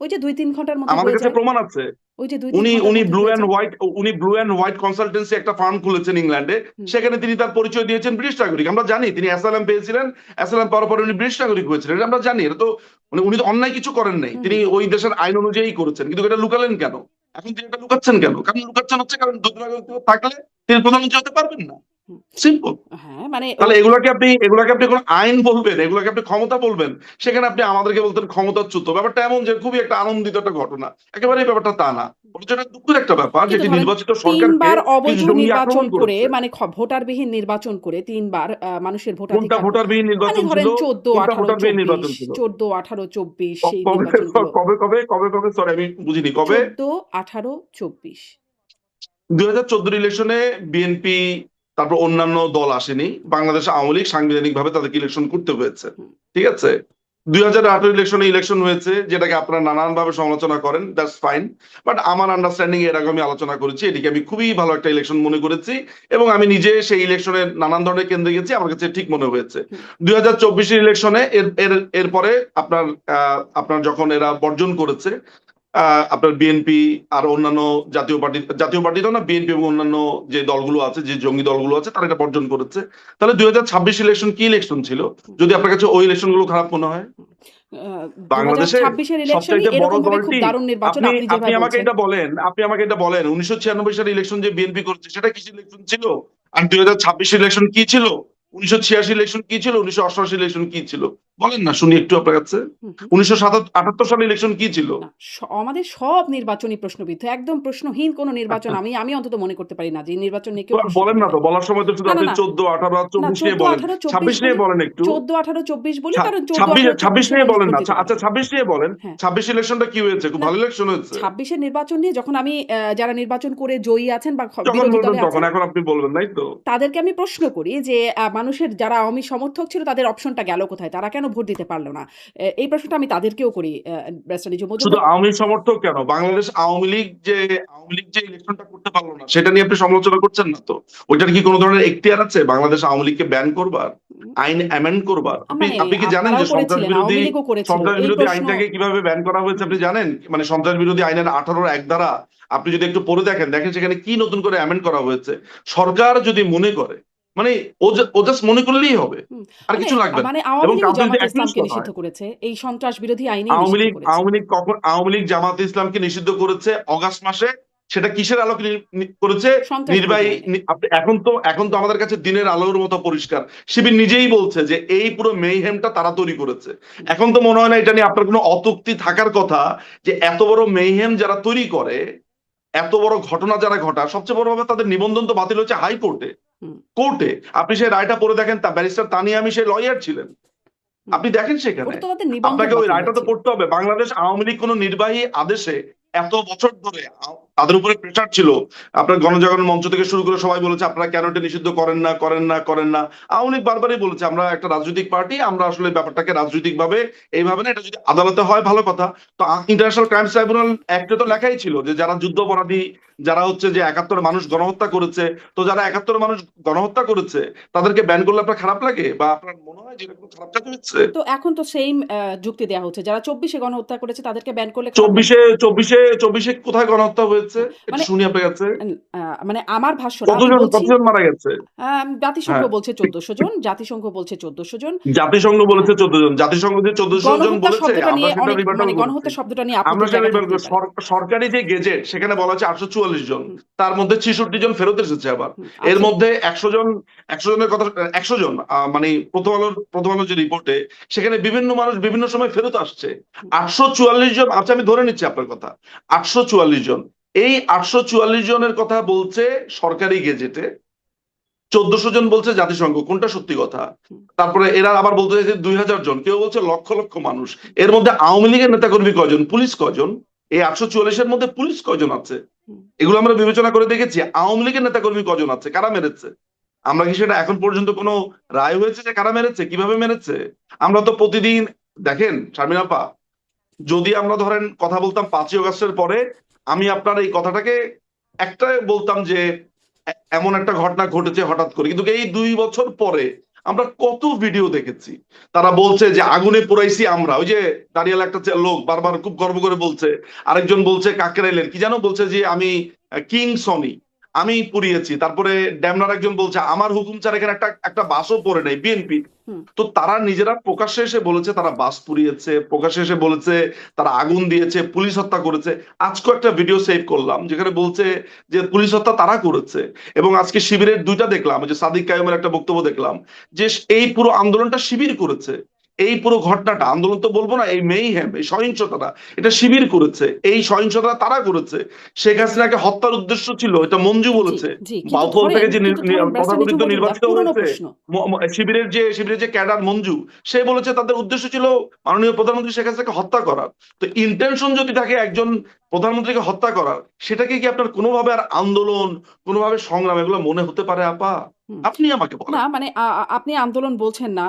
ওই যে ২-৩ ঘন্টার মধ্যে আমাদের হয়ে কাছে যায়। প্রমাণ আছে। ওই যে ২-৩ উনি ঘন্টার উনি মধ্যে ব্লু হয়ে অ্যান্ড যায়। হোয়াইট উনি ব্লু অ্যান্ড হোয়াইট কনসালটেন্সি একটা ফার্ম খুলেছেন ইংল্যান্ডে। হুম, সেখানে তিনি তার পরিচয় দিয়েছেন ব্রিটিশ নাগরিক। আমরা জানি তিনি অ্যাসাইলাম পেয়েছিলেন, অ্যাসাইলাম পাওয়ার পরে উনি ব্রিটিশ নাগরিক হয়েছিলেন, এটা আমরা জানি। এটা তো মানে উনি তো অন্যায় কিছু করেন নাই, হুম, তিনি হুম, ওই দেশের আইন অনুযায়ী করেছেন। কিন্তু এটা লুকালেন কেন? এখন তিনি এটা লুকাচ্ছেন কেন? কারণ লুকাচ্ছেন হচ্ছে কারণ দ্বৈত নাগরিকত্ব থাকলে তিনি প্রধানমন্ত্রী হতে পারবেন না। হুম। সিম্পল। হ্যাঁ, মানে ও তাহলে এগুলাকে আপনি কোন আইন বলবেন, এগুলাকে আপনি ক্ষমতা বলবেন? সেখানে আপনি আমাদেরকে বলতেন ক্ষমতাচ্যুত। ব্যাপারটা এমন যে খুবই একটা আনন্দিত একটা ঘটনা, একেবারেই ব্যাপারটা তা না। বরঞ্চ এটা দুঃখের একটা ব্যাপার যে কিন্তু একটি ধরেন নির্বাচিত ৩ সরকারকে বার কিছু অবৈধ জঙ্গি নির্বাচন আক্রমণ করে করেছে। মানে ভোটারবিহীন নির্বাচন করে ৩ বার মানুষের কোনটা ভোটাধিকার ভোটারবিহীন মানে নির্বাচন ছিল? ধরেন ১৪, কোনটা ১৮, ভোটারবিহীন ২৪, নির্বাচন ছিল? ১৪, ১৮, ২৪ সেই কবে নির্বাচনগুলো। কবে সরি আমি বুঝিনি কবে। ১৪, ১৮, ২৪। 2014 ইলেকশনে বিএনপি, তারপর অন্যান্য দল আসেনি। বাংলাদেশ আওয়ামী লীগ সাংবিধানিক ভাবে তাদেরকে ইলেকশন করতে হয়েছে। হুম, ঠিক আছে। 2018 ইলেকশনে ইলেকশন হয়েছে, যেটাকে আপনারা নানান ভাবে সমালোচনা করেন, দ্যাটস ফাইন। বাট আমার আন্ডারস্ট্যান্ডিং, এর আগে আমি আলোচনা করেছি, এটিকে আমি খুবই ভালো একটা ইলেকশন মনে করেছি। এবং আমি নিজে সেই ইলেকশনে নানান ধরনের কেন্দ্রে গেছি, আমার কাছে ঠিক মনে হয়েছে। হুম, 2024 এলেকশনে এরপরে আপনার যখন এরা বর্জন করেছে, আপনার বিএনপি আর অন্যান্য জাতীয় পার্টি তো না, বিএনপি এবং অন্যান্য যে দলগুলো আছে, যে জঙ্গি দলগুলো আছে, তারা এটা বর্জন করেছে। তাহলে 2026 ইলেকশন কি ইলেকশন ছিল, হুম, যদি আপনার কাছে ওই ইলেকশন গুলো খারাপ মনে হয়? হুম। বাংলাদেশে ২০২৬ এর ইলেকশনই সবচাইতে বড় এরকমভাবে খুব দলটি, দারুণ নির্বাচন আপনি আপনি আপনি যেভাবে আমাকে বলছেন। এটা বলেন, 1996 সালে ইলেকশন যে বিএনপি করেছে, সেটা কিসের ইলেকশন ছিল? আর 2026 ইলেকশন কি ছিল? 1986 ইলেকশন কি ছিল? 1988 ইলেকশন কি ছিল? বলেন না শুনি একটু আপনার কাছে। হুম, হুম। 1978 সালে ইলেকশন কি ছিল? না, আমাদের সব নির্বাচনই প্রশ্নবিদ্ধ। একদম প্রশ্নহীন কোনো নির্বাচন আমি অন্তত মনে করতে পারি না যে এই নির্বাচন নিয়ে তো কেউ আর প্রশ্ন বলেন তুলতে না, তো পারে। বলার সময় তো শুধু না, না, আপনি না, 14, 18 আর না 24 নিয়ে ১৪, বলেন। ১৮, ২৪ 26 নিয়ে বলি। বলেন একটু। ১৪, ১৮, ২৪ বলি কারণ ১৪, ১৮, ছাব্বিশ ২৪ এ নিয়ে মানুষ বলেন ভোট না। দিতে আচ্ছা, পারেনি। 26 নিয়ে বলেন। হ্যাঁ। 26 ইলেকশনটা কি হয়েছে? খুব না, ভালো ইলেকশন হয়েছে। ২৬ এর নির্বাচন নিয়ে যখন আমি যারা নির্বাচন করে জয়ী আছেন বা যখন বিরোধী বলবেন দলে তখন, আছেন এখন আপনি বলবেন, তাই তো? তাদেরকে আমি প্রশ্ন করি যে মানুষের যারা আওয়ামী সমর্থক ছিল তাদের অপশনটা গেল কোথায়? তারা কেন ভোট দিতে পারল না? এই প্রশ্নটা আমি তাদেরকেও করি ব্যারিস্টার নিজু শুধু মজুমদার। আওয়ামী লীগ সমর্থক কেন? বাংলাদেশ আওয়ামী লীগ যে ইলেকশনটা করতে পারলো না, সেটা নিয়ে আপনি সমালোচনা করছেন না তো? ওইটার কি কোনো ধরনের এখতিয়ার আছে বাংলাদেশ আওয়ামী লীগকে ব্যান করবার, উম আইন অ্যামেন্ড করবার? আপনি মানে আপনি কি জানেন যে আপনারাও করেছিলেন, আওয়ামী লীগও করেছিল। সন্ত্রাস এই বিরোধী প্রশ্ন আইনটাকে কিভাবে ব্যান করা হয়েছে হুম, আপনি জানেন? মানে সন্ত্রাস বিরোধী আইনের 18 ধারা আপনি যদি একটু পড়ে দেখেন সেখানে কি নতুন করে অ্যামেন্ড করা হয়েছে। সরকার যদি মনে করে, মানে ও জাস্ট মনে করলেই হবে, হুম। আর মানে কিছু লাগবে না। মানে আওয়ামী এবং লীগও কাউকে যদি জামাতে অ্যাকিউজ ইসলামকে করা হয়, নিষিদ্ধ করেছে। এই সন্ত্রাস বিরোধী আইনেই নিষিদ্ধ করেছে। আওয়ামী লীগ জামাতে ইসলামকে নিষিদ্ধ করেছে অগাস্ট মাসে। সেটা কিসের আলোকে করেছে? সন্ত্রাস বিরোধী নির্বাহী আইনে। এখন তো আমাদের কাছে দিনের আলোর মতো পরিষ্কার। শিবির নিজেই বলছে যে এই পুরো মেইহেমটা তারা তৈরি করেছে। হুম, এখন তো মনে হয় না এটা নিয়ে আপনার কোনো অত্যুক্তি থাকার কথা, যে এত বড় মেইহেম যারা তৈরি করে, এত বড় ঘটনা যারা ঘটায়, সবচেয়ে বড় ভাবে তাদের নিবন্ধন তো বাতিল হচ্ছে হাইকোর্টে। হুম, কোর্টে আপনি সেই রায়টা পড়ে দেখেন, তা ব্যারিস্টার তানিয়ামি সেই লয়ার ছিলেন। হুম। আপনি দেখেন সেখানে, ওটা তো তাদের নিবন্ধন আপনাকে ওই বাতিল রায়টা তো হয়েছিল। পড়তে হবে। বাংলাদেশ আওয়ামী লীগ কোন নির্বাহী আদেশে এত বছর ধরে তাদের উপরে প্রেশার ছিল। আপনার গণজাগরণ মঞ্চ থেকে শুরু করে সবাই বলেছে আপনারা কেন এটা নিষিদ্ধ করেন না। আওয়ামী লীগ বারবারই বলেছে আমরা একটা রাজনৈতিক পার্টি, আমরা আসলে ব্যাপারটাকে রাজনৈতিক ভাবে এইভাবে না, এটা যদি আদালতে হয় ভালো কথা। তো ইন্টারন্যাশনাল ক্রাইমস ট্রাইব্যুনাল অ্যাক্টে তো লেখাই ছিল যে যারা যুদ্ধাপরাধী, যারা হচ্ছে যে 71 মানুষ গণহত্যা করেছে, তো যারা 71 মানুষ গণহত্যা করেছে তাদেরকে ব্যান করলে আপনার খারাপ লাগে, বা আপনার মনে হয় যে এটা কোনো খারাপ কাজ হচ্ছে? তো এখন তো সেইম যুক্তি দেয়া হচ্ছে। যারা ২৪ এ গণহত্যা করেছে তাদেরকে ব্যান করলে খারাপ লাগবে? চব্বিশে কোথায় গণহত্যা হয়েছে? হ্যাঁ, এটা মানে শুনি আপনার কাছে। আন আ মানে আমার ভাষ্য না, আমি বলছি কতজন মারা গেছে? জাতিসংঘ হ্যাঁ, বলছে ১৪০০ জন, জাতিসংঘ বলছে ১৪০০ জন। জাতিসংঘ হ্যাঁ, বলেছে 14 জন। জাতিসংঘ যে 1400 জন গণহত্যা বলেছে, শব্দটা আমরা নিয়ে সেটা অনেক রিভার্টাল মানে করেছি। গণহত্যা শব্দটা নিয়ে আমরা আপত্তির সেটা জায়গা রিভার্টাল থাকতেই পারে। সরকারি যে গেজেট সেখানে বলা আছে 844 জন, হুম, তার মধ্যে 66 জন ফেরত এসেছে আবার। হুম, এর ৮০০ মধ্যে 100 জনের কথা, 100 জন মানে প্রথম আলোর যে রিপোর্টে, সেখানে বিভিন্ন মানুষ বিভিন্ন সময় ফেরত আসছে। হুম, 844 জন, আচ্ছা আমি ধরে নিচ্ছি আপনার কথা, 844 জন। এই 844 জনের কথা বলছে সরকারি গেজেটে, 1400 জন বলছে জাতিসংঘ। কোনটা সত্যি কথা? হুম, তারপরে এরা আবার বলতে চাইছে 2000 জন, কেউ বলছে লক্ষ লক্ষ মানুষ। এর মধ্যে আওয়ামী লীগের নেতাকর্মী কয়জন, পুলিশ কয়জন? এই 844-এর মধ্যে পুলিশ কয়জন আছে? হুম। এগুলো আমরা বিবেচনা করে দেখেছি। আওয়ামী লীগের নেতাকর্মী কজন আছে, কারা মেরেছে? আমরা কি সেটা এখন পর্যন্ত কোনো রায় হয়েছে যে কারা মেরেছে, কিভাবে মেরেছে? আমরা তো প্রতিদিন, দেখেন শারমিন আপা, যদি আমরা ধরেন কথা বলতাম 5ই অগাস্টের পরে, আমি আপনার এই কথাটাকে একটা বলতাম যে এমন একটা ঘটনা ঘটেছে হঠাৎ করে, কিন্তু এই 2 বছর পরে আমরা কত ভিডিও দেখেছি। তারা বলছে যে আগুনে পোড়াইছি আমরা, ওই যে দাঁড়িয়াল একটা লোক বারবার খুব গর্ব করে বলছে। আরেকজন বলছে কাকরাইলের কি যেন বলছে যে আমি কিং সনি, আমি পুড়িয়েছি। তারপরে ড্যামনার একজন বলছে আমার হুকুম ছাড়া এখানে একটা একটা বাসও পড়ে নাই বিএনপি। হুম, তো তারা নিজেরা প্রকাশ্যে এসে বলেছে তারা বাস পুড়িয়েছে, প্রকাশ্যে এসে বলেছে তারা আগুন দিয়েছে, পুলিশ হত্যা করেছে। আজকে একটা ভিডিও সেভ করলাম যেখানে বলছে যে পুলিশ হত্যা তারা করেছে। এবং আজকে শিবিরের দুইটা দেখলাম, যে সাদিক কায়েমের একটা বক্তব্য দেখলাম যে এই পুরো আন্দোলনটা শিবির করেছে। এই পুরো ঘটনাটা, আন্দোলন তো বলবো না, এই মেইহেম, এই সহিংসতাটা, এটা শিবির করেছে। এই সহিংসতা তারা করেছে। শেখ হাসিনাকে হত্যার উদ্দেশ্য ছিল, এটা মঞ্জু জি, বলেছে। জি। কিন্তু বাউফল ধরেন থেকে যে কিন্তু ধরেন ব্যারিস্টার নিজু তথাকথিত মজুমদার নির্বাচিত পুরনো হয়েছে, প্রশ্ন। শিবিরের যে ক্যাডার মঞ্জু, সে বলেছে তাদের উদ্দেশ্য ছিল মাননীয় প্রধানমন্ত্রী শেখ হাসিনাকে হত্যা করার। তো ইন্টেনশন যদি থাকে একজন প্রধানমন্ত্রীকে হত্যা করার, সেটাকে কি আপনার কোনোভাবে আর আন্দোলন, কোনোভাবে সংগ্রাম এগুলো মনে হতে পারে আপা? হুম। আপনি আমাকে না বলেন। মানে আপনি আন্দোলন বলছেন না।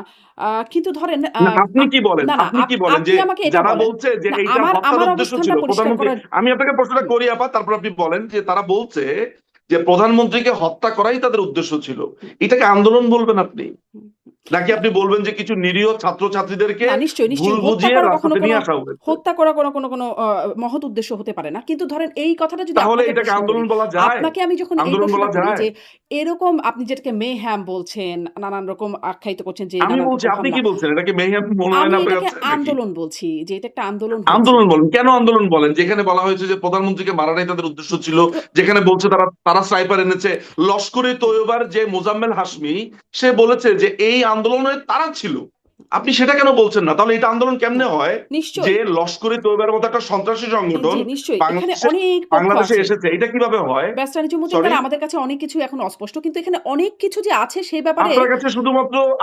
কিন্তু ধরেন না, আপনি কি বলেন, না, না আপনি কি বলেন আপনি যে আমাকে এটা যারা বলেন। বলছে যে না এইটা আমার হত্যার আমার উদ্দেশ্য ছিল অবস্থানটা পরিষ্কার প্রধানমন্ত্রী, করার আমি আপনাকে প্রশ্নটা হুম, করি আপা, তারপর আপনি বলেন যে তারা বলছে যে প্রধানমন্ত্রীকে হত্যা করাই তাদের উদ্দেশ্য ছিল। হুম, এটাকে আন্দোলন বলবেন আপনি, হুম, হুম। নাকি না আপনি বলবেন যে কিছু নিরীহ ছাত্রছাত্রীদেরকে না নিশ্চয়ই, ভুল নিশ্চয়ই। বুঝিয়ে রাস্তাতে নিয়ে আসা হয়েছে? হত্যা করা কোনো মহৎ উদ্দেশ্য হতে পারে না। কিন্তু ধরেন এই কথাটা যদি তাহলে আপনাকে এটাকে প্রশ্ন করি, আন্দোলন বলা যায়? আপনাকে আমি যখন এই আন্দোলন প্রশ্নটা বলা করি যায়? যে এরকম আপনি যেটাকে মেহ্যাম বলছেন, নানান রকম আখ্যায়িত করছেন যে আমি নানান বলছি, রকম আপনি হামলা। কি বলছেন? এটা কি মেহের মনে হয় আমি না আপনার এটাকে কাছে নাকি? আন্দোলন বলছি যে এটা একটা আন্দোলন হয়েছে। আন্দোলন বলেন কেন? আন্দোলন বলেন যেখানে বলা হয়েছে যে প্রধানমন্ত্রীকে মারাটাই তাদের উদ্দেশ্য হুম। ছিল, তো যেখানে বলছে তারা তারা স্নাইপার এনেছে। লস্করে হুম, তৈয়বার যে মোজাম্মেল হাশমি, সে বলেছে যে এই আন্দোলনে তারা ছিল। আপনি সেটা কেন বলছেন না? তাহলে এটা আন্দোলন না কেমনে হয়? যে নিশ্চয়ই। লস্করে তৈয়বার মতো একটা সন্ত্রাসী সংগঠন জি, নিশ্চয়ই। এখানে বাংলাদেশে অনেক পক্ষ বাংলাদেশে আছে। এসেছে, এটা কিভাবে হয়? ব্যারিস্টার নিজু সরি, মজুমদার আমাদের কাছে অনেক কিছু এখন অস্পষ্ট। কিন্তু এখানে অনেক কিছু যে আছে সেই ব্যাপারে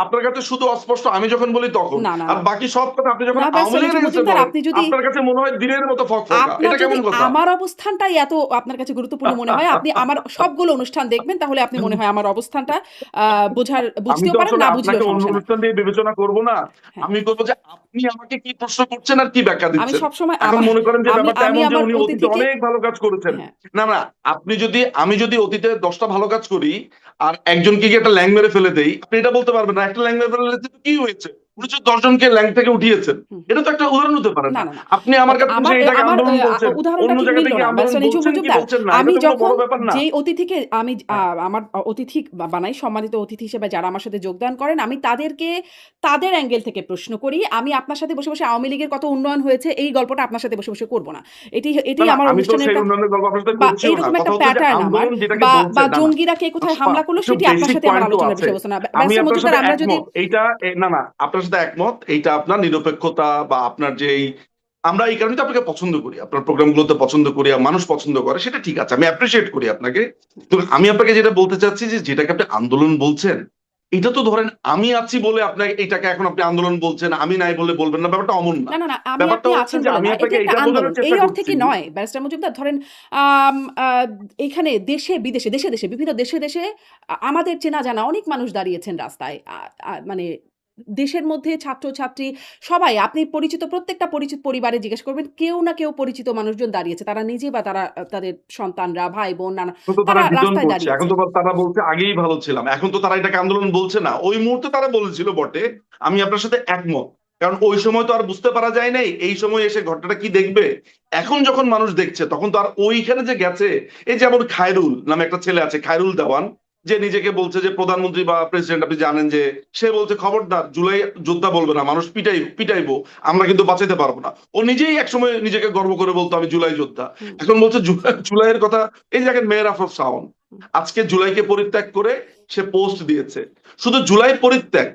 আপনার কাছে শুধু অস্পষ্ট আমি যখন বলি তখন, না, না, আর না। বাকি সব কথা আপনি যখন না আওয়ামী ব্যারিস্টার নিজু লীগের এগেন্সটে মজুমদার বলেন, আপনি যদি আপনার কাছে মনে হয় দিনের মতো ফকফকা। আপনার এটা যদি কেমন কথা? আমার অবস্থানটাই এত আপনার কাছে গুরুত্বপূর্ণ মনে হয়, আপনি আমার সবগুলো অনুষ্ঠান দেখবেন তাহলে আপনি মনে হয় আমার অবস্থানটা আমি বুঝতেও তো পারেন, আসলে না আপনাকে বুঝলেও অন্য সমস্যা নাই। অনুষ্ঠান দিয়ে বিবেচনা করব না, হ্যাঁ। আমি বলবো যে আপনি আমাকে কি প্রশ্ন করছেন আর কি ব্যাখ্যা আমি দিচ্ছেন। সবসময় এখন মনে করেন যে আমি ব্যাপারটা আমি এমন যে আমার উনি অতীতে অতিথিকে অনেক ভালো কাজ করেছেন। হ্যাঁ। না, না, আমি যদি অতীতে 10টা ভালো কাজ করি আর একজনকে গিয়ে একটা ল্যাং মেরে ফেলে দেই, আপনি এটা বলতে পারবেন না একটা ল্যাং মেরে ফেলে তো কি হয়েছে? উনি তো 10 জনকে ল্যাং থেকে উঠিয়েছেন। হুম। এটা তো একটা উদাহরণ হতে পারে না, না। না, না। আপনি আমার কাছে আমার এসে এটাকে আমার আন্দোলন বলছেন। উদাহরণটা অন্য ঠিক জায়গাতে মিলল গিয়ে না। আন্দোলন ব্যারিস্টার নিঝুম বলছেন কি মজুমদার, বলছেন না, আমি এটা তো কোনো বড় যখন ব্যাপার না। যেই অতিথিকে আমি হ্যাঁ। আমার অতিথি বানাই, সম্মানিত অতিথি হিসেবে যারা আমার সাথে যোগদান করেন, আমি তাদেরকে তাদের অ্যাঙ্গেল থেকে প্রশ্ন করি। আমি আপনার সাথে বসে আওয়ামী লীগের কত উন্নয়ন হয়েছে এই গল্পটা আপনার সাথে বসে করব না। না, এটাই না, আমার আমি তো অনুষ্ঠানের সেই একটা উন্নয়নের গল্প আপনার সাথে বা করছিও না। এইরকম কথা একটা হচ্ছে যে প্যাটার্ন আমার, আন্দোলন যেটাকে বা বলছেন, না, না, জঙ্গিরা কে কোথায় হামলা করলো একটু সেটি আপনার বেসিক সাথে আমার পয়েন্টও আলোচনার আছে। বিষয়বস্তু না। আমি ব্যারিস্টার আপনার সাথে মজুমদার, আমরা যদি একমত। এইটা না, না, আপনার সাথে একমত। এইটা আপনার নিরপেক্ষতা বা আপনার যেই আমরা এই কারণে তো আপনাকে পছন্দ করি। আপনার প্রোগ্রামগুলোতে পছন্দ করি, আর মানুষ পছন্দ করে, সেটা ঠিক আছে। আমি অ্যাপ্রিশিয়েট করি আপনাকে। তো আমি আপনাকে যেটা বলতে চাচ্ছি যে যেটাকে আপনি আন্দোলন বলছেন, এটা তো ধরেন আমি আছি বলে আপনাকে এটাকে এখন আপনি আন্দোলন বলছেন, আমি নাই বলে বলবেন না, ব্যাপারটা অমন না। না, না, না, আমি ব্যাপারটা আপনি হচ্ছে আছেন যে বলে আমি না। এটা আপনাকে একটা এটা আন্দোলন। বোঝানোর এই চেষ্টা অর্থে করছি। কি নয় ব্যারিস্টার মজুমদার, ধরেন এইখানে দেশে, বিভিন্ন দেশে আমাদের চেনা জানা অনেক মানুষ দাঁড়িয়েছেন রাস্তায়। মানে দেশের মধ্যে ছাত্র-ছাত্রী সবাই, আপনি পরিচিত প্রত্যেকটা পরিচিত পরিবারে জিজ্ঞেস করবেন, কেউ না কেউ পরিচিত মানুষজন দাঁড়িয়েছে। তারা নিজে বা তারা তাদের সন্তানরা, ভাই-বোন, নানা এখন তো তারা তারা ডিজন রাস্তায় করছে। এখন দাঁড়িয়েছে। তো তারা বলছে আগেই ভালো ছিলাম। এখন তো তারা এটাকে আন্দোলন বলছে না। ওই মুহূর্তে তারা বলেছিল বটে। আমি আপনার সাথে একমত। কারণ ওই সময় তো আর বুঝতে পারা যায় নাই। এই সময় এসে ঘটনাটা কি দেখবে। এখন যখন মানুষ দেখছে তখন তো আর ওইখানে যে গেছে, এই যেমন খায়রুল নামে একটা ছেলে আছে, খায়রুল দেওয়ান, যে নিজেকে বলছে যে প্রধানমন্ত্রী বা প্রেসিডেন্ট, আপনি জানেন যে সে বলছে খবরদার জুলাই যোদ্ধা বলবে না, মানুষ পিটাইবো, আমরা কিন্তু বাঁচাইতে পারবো না। ও নিজেই একসময় নিজেকে গর্ব করে বলতো আমি জুলাই যোদ্ধা। হুম, এখন বলছে জুলাইয়ের কথা। এই যে দেখেন মেয়ের আফরোজ শাওন হুম। আজকে জুলাইকে পরিত্যাগ করে সে পোস্ট দিয়েছে। শুধু জুলাই পরিত্যাগ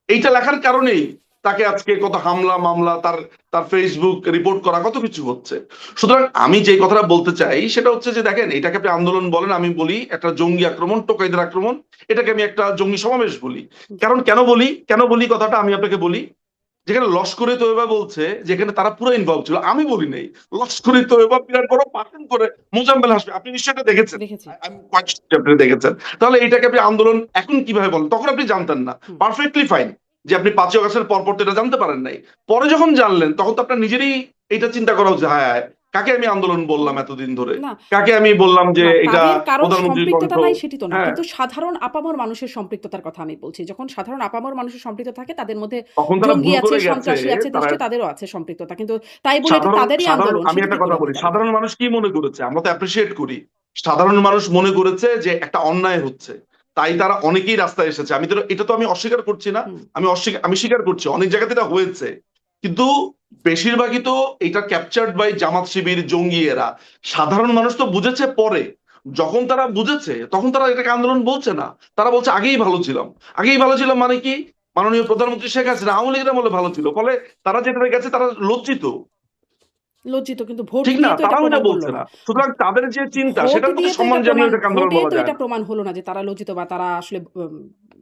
এইটা লেখার কারণেই তাকে আজকে কত হামলা মামলা, তার তার ফেসবুক রিপোর্ট করা, কত কিছু হচ্ছে। সুতরাং আমি যে কথাটা বলতে চাই সেটা হচ্ছে যে দেখেন, এটাকে আপনি আন্দোলন বলেন, আমি বলি একটা জঙ্গি আক্রমণ, টোকাইদের আক্রমণ, এটাকে আমি একটা জঙ্গি সমাবেশ বলি। জি। কারণ কেন বলি কথাটা আমি আপনাকে বলি। যেখানে লস্করে তৈয়বা বলছে যেখানে তারা পুরো ইনভলভ ছিল, আমি বলি নাই। লস্করে তৈয়বা বিরাট বড় পাঠন করে মোজাম্মেল হাসমি, আপনি নিশ্চয়ই এটা দেখেছেন। দেখেছি। আমি quite sure আপনি দেখেছেন। তাহলে এটাকে আপনি আন্দোলন এখন কিভাবে বলেন? তখন আপনি জানতেন না। হুম। পারফেক্টলি ফাইন যে আপনি 5ই অগাস্টের পরপর তো এটা জানতে পারেন নাই। পরে যখন জানলেন তখন তো আপনার নিজেরই এটা চিন্তা করা উচিত, হায় হায় কাকে আমি আন্দোলন বললাম এতদিন ধরে, না, কাকে আমি বললাম যে না, এটা তাদের কারো প্রধানমন্ত্রীর সম্পৃক্ততা কণ্ঠ। নাই সেটি তো না। হ্যাঁ, কিন্তু সাধারণ আপামর মানুষের সম্পৃক্ততার কথা আমি বলছি। যখন সাধারণ আপামর মানুষের সম্পৃক্ত থাকে তাদের মধ্যে তখন তারা জঙ্গি ভুল আছে, করে গেছে। সন্ত্রাসী আছে, তারা নিশ্চয়ই তাদেরও আছে সম্পৃক্ততা। কিন্তু তাই বলে এটা তাদেরই সাধারণ আন্দোলন আমি সেটি একটা কি কথা করে বলি, হতে পারে? সাধারণ মানুষ কি মনে করেছে, আমরা তো অ্যাপ্রিসিয়েট করি। সাধারণ মানুষ মনে করেছে যে একটা অন্যায় হচ্ছে, তাই তারা অনেকেই রাস্তায় এসেছে। আমি তো এটা তো আমি অস্বীকার করছি না। হুম। আমি স্বীকার করছি অনেক জায়গাতে এটা হয়েছে। কিন্তু বেশিরভাগই তো এটা ক্যাপচার্ড বাই জামাত শিবির, জঙ্গি এরা। সাধারণ মানুষ তো বুঝেছে পরে। যখন তারা বুঝেছে তখন তারা এটাকে আন্দোলন বলছে না। তারা বলছে আগেই ভালো ছিলাম মানে কি, মাননীয় প্রধানমন্ত্রী শেখ হাসিনা আওয়ামী লীগের বলে ভালো ছিল, ফলে তারা যেটা গেছে তারা লজ্জিত। লজ্জিত, কিন্তু ভোট ঠিক না, দিয়ে তো এটা তারাও এটা প্রমাণ করল বলছে না। না। সুতরাং তাদের যে চিন্তা ভোট সেটার প্রতি দিয়ে তো সম্মান এটা জানিয়ে প্রমাণ এটাকে আন্দোলন ভোটে বলা তো যায় এটা না। প্রমাণ হলো না যে তারা লজ্জিত বা তারা আসলে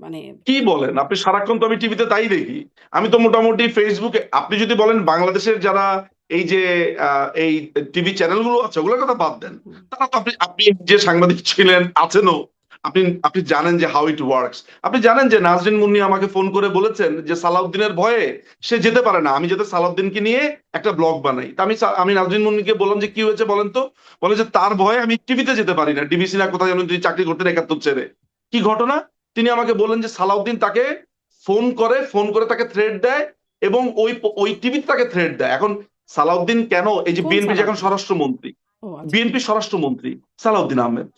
মানে কি বলেন আপনি, সারাক্ষণ তো আমি টিভিতে তাই দেখি। আমি তো মোটামুটি ফেসবুকে, আপনি যদি বলেন বাংলাদেশের যারা এই যে এই টিভি চ্যানেলগুলো আছে ওগুলোর কথা বাদ দেন, হুম, তারা তো আপনি আপনি যে সাংবাদিক ছিলেন আছেনও, আপনি আপনি জানেন যে হাউ ইট ওয়ার্কস। আপনি জানেন যে নাজরিন মুন্নি আমাকে ফোন করে বলেছেন যে সালাউদ্দিনের ভয়ে সে যেতে পারে না, আমি যাতে সালাউদ্দিনকে নিয়ে একটা ব্লগ বানাই। তা আমি নাজরিন মুন্নিকে বললাম যে কি হয়েছে বলেন তো। বলে যে তার ভয়ে আমি টিভিতে যেতে পারি না, ডিবিসি না কোথায় যেন তিনি চাকরি করতেন 71 ছেড়ে। কি ঘটনা? তিনি আমাকে বললেন যে সালাউদ্দিন তাকে ফোন করে তাকে থ্রেট দেয়, এবং ওই টিভিতে তাকে থ্রেট দেয়। এখন সালাউদ্দিন কেন, এই যে কোন বিএনপি এখন সালাউদ্দিন? স্বরাষ্ট্রমন্ত্রী, ও আচ্ছা। বিএনপি স্বরাষ্ট্রমন্ত্রী সালাউদ্দিন আহমেদ,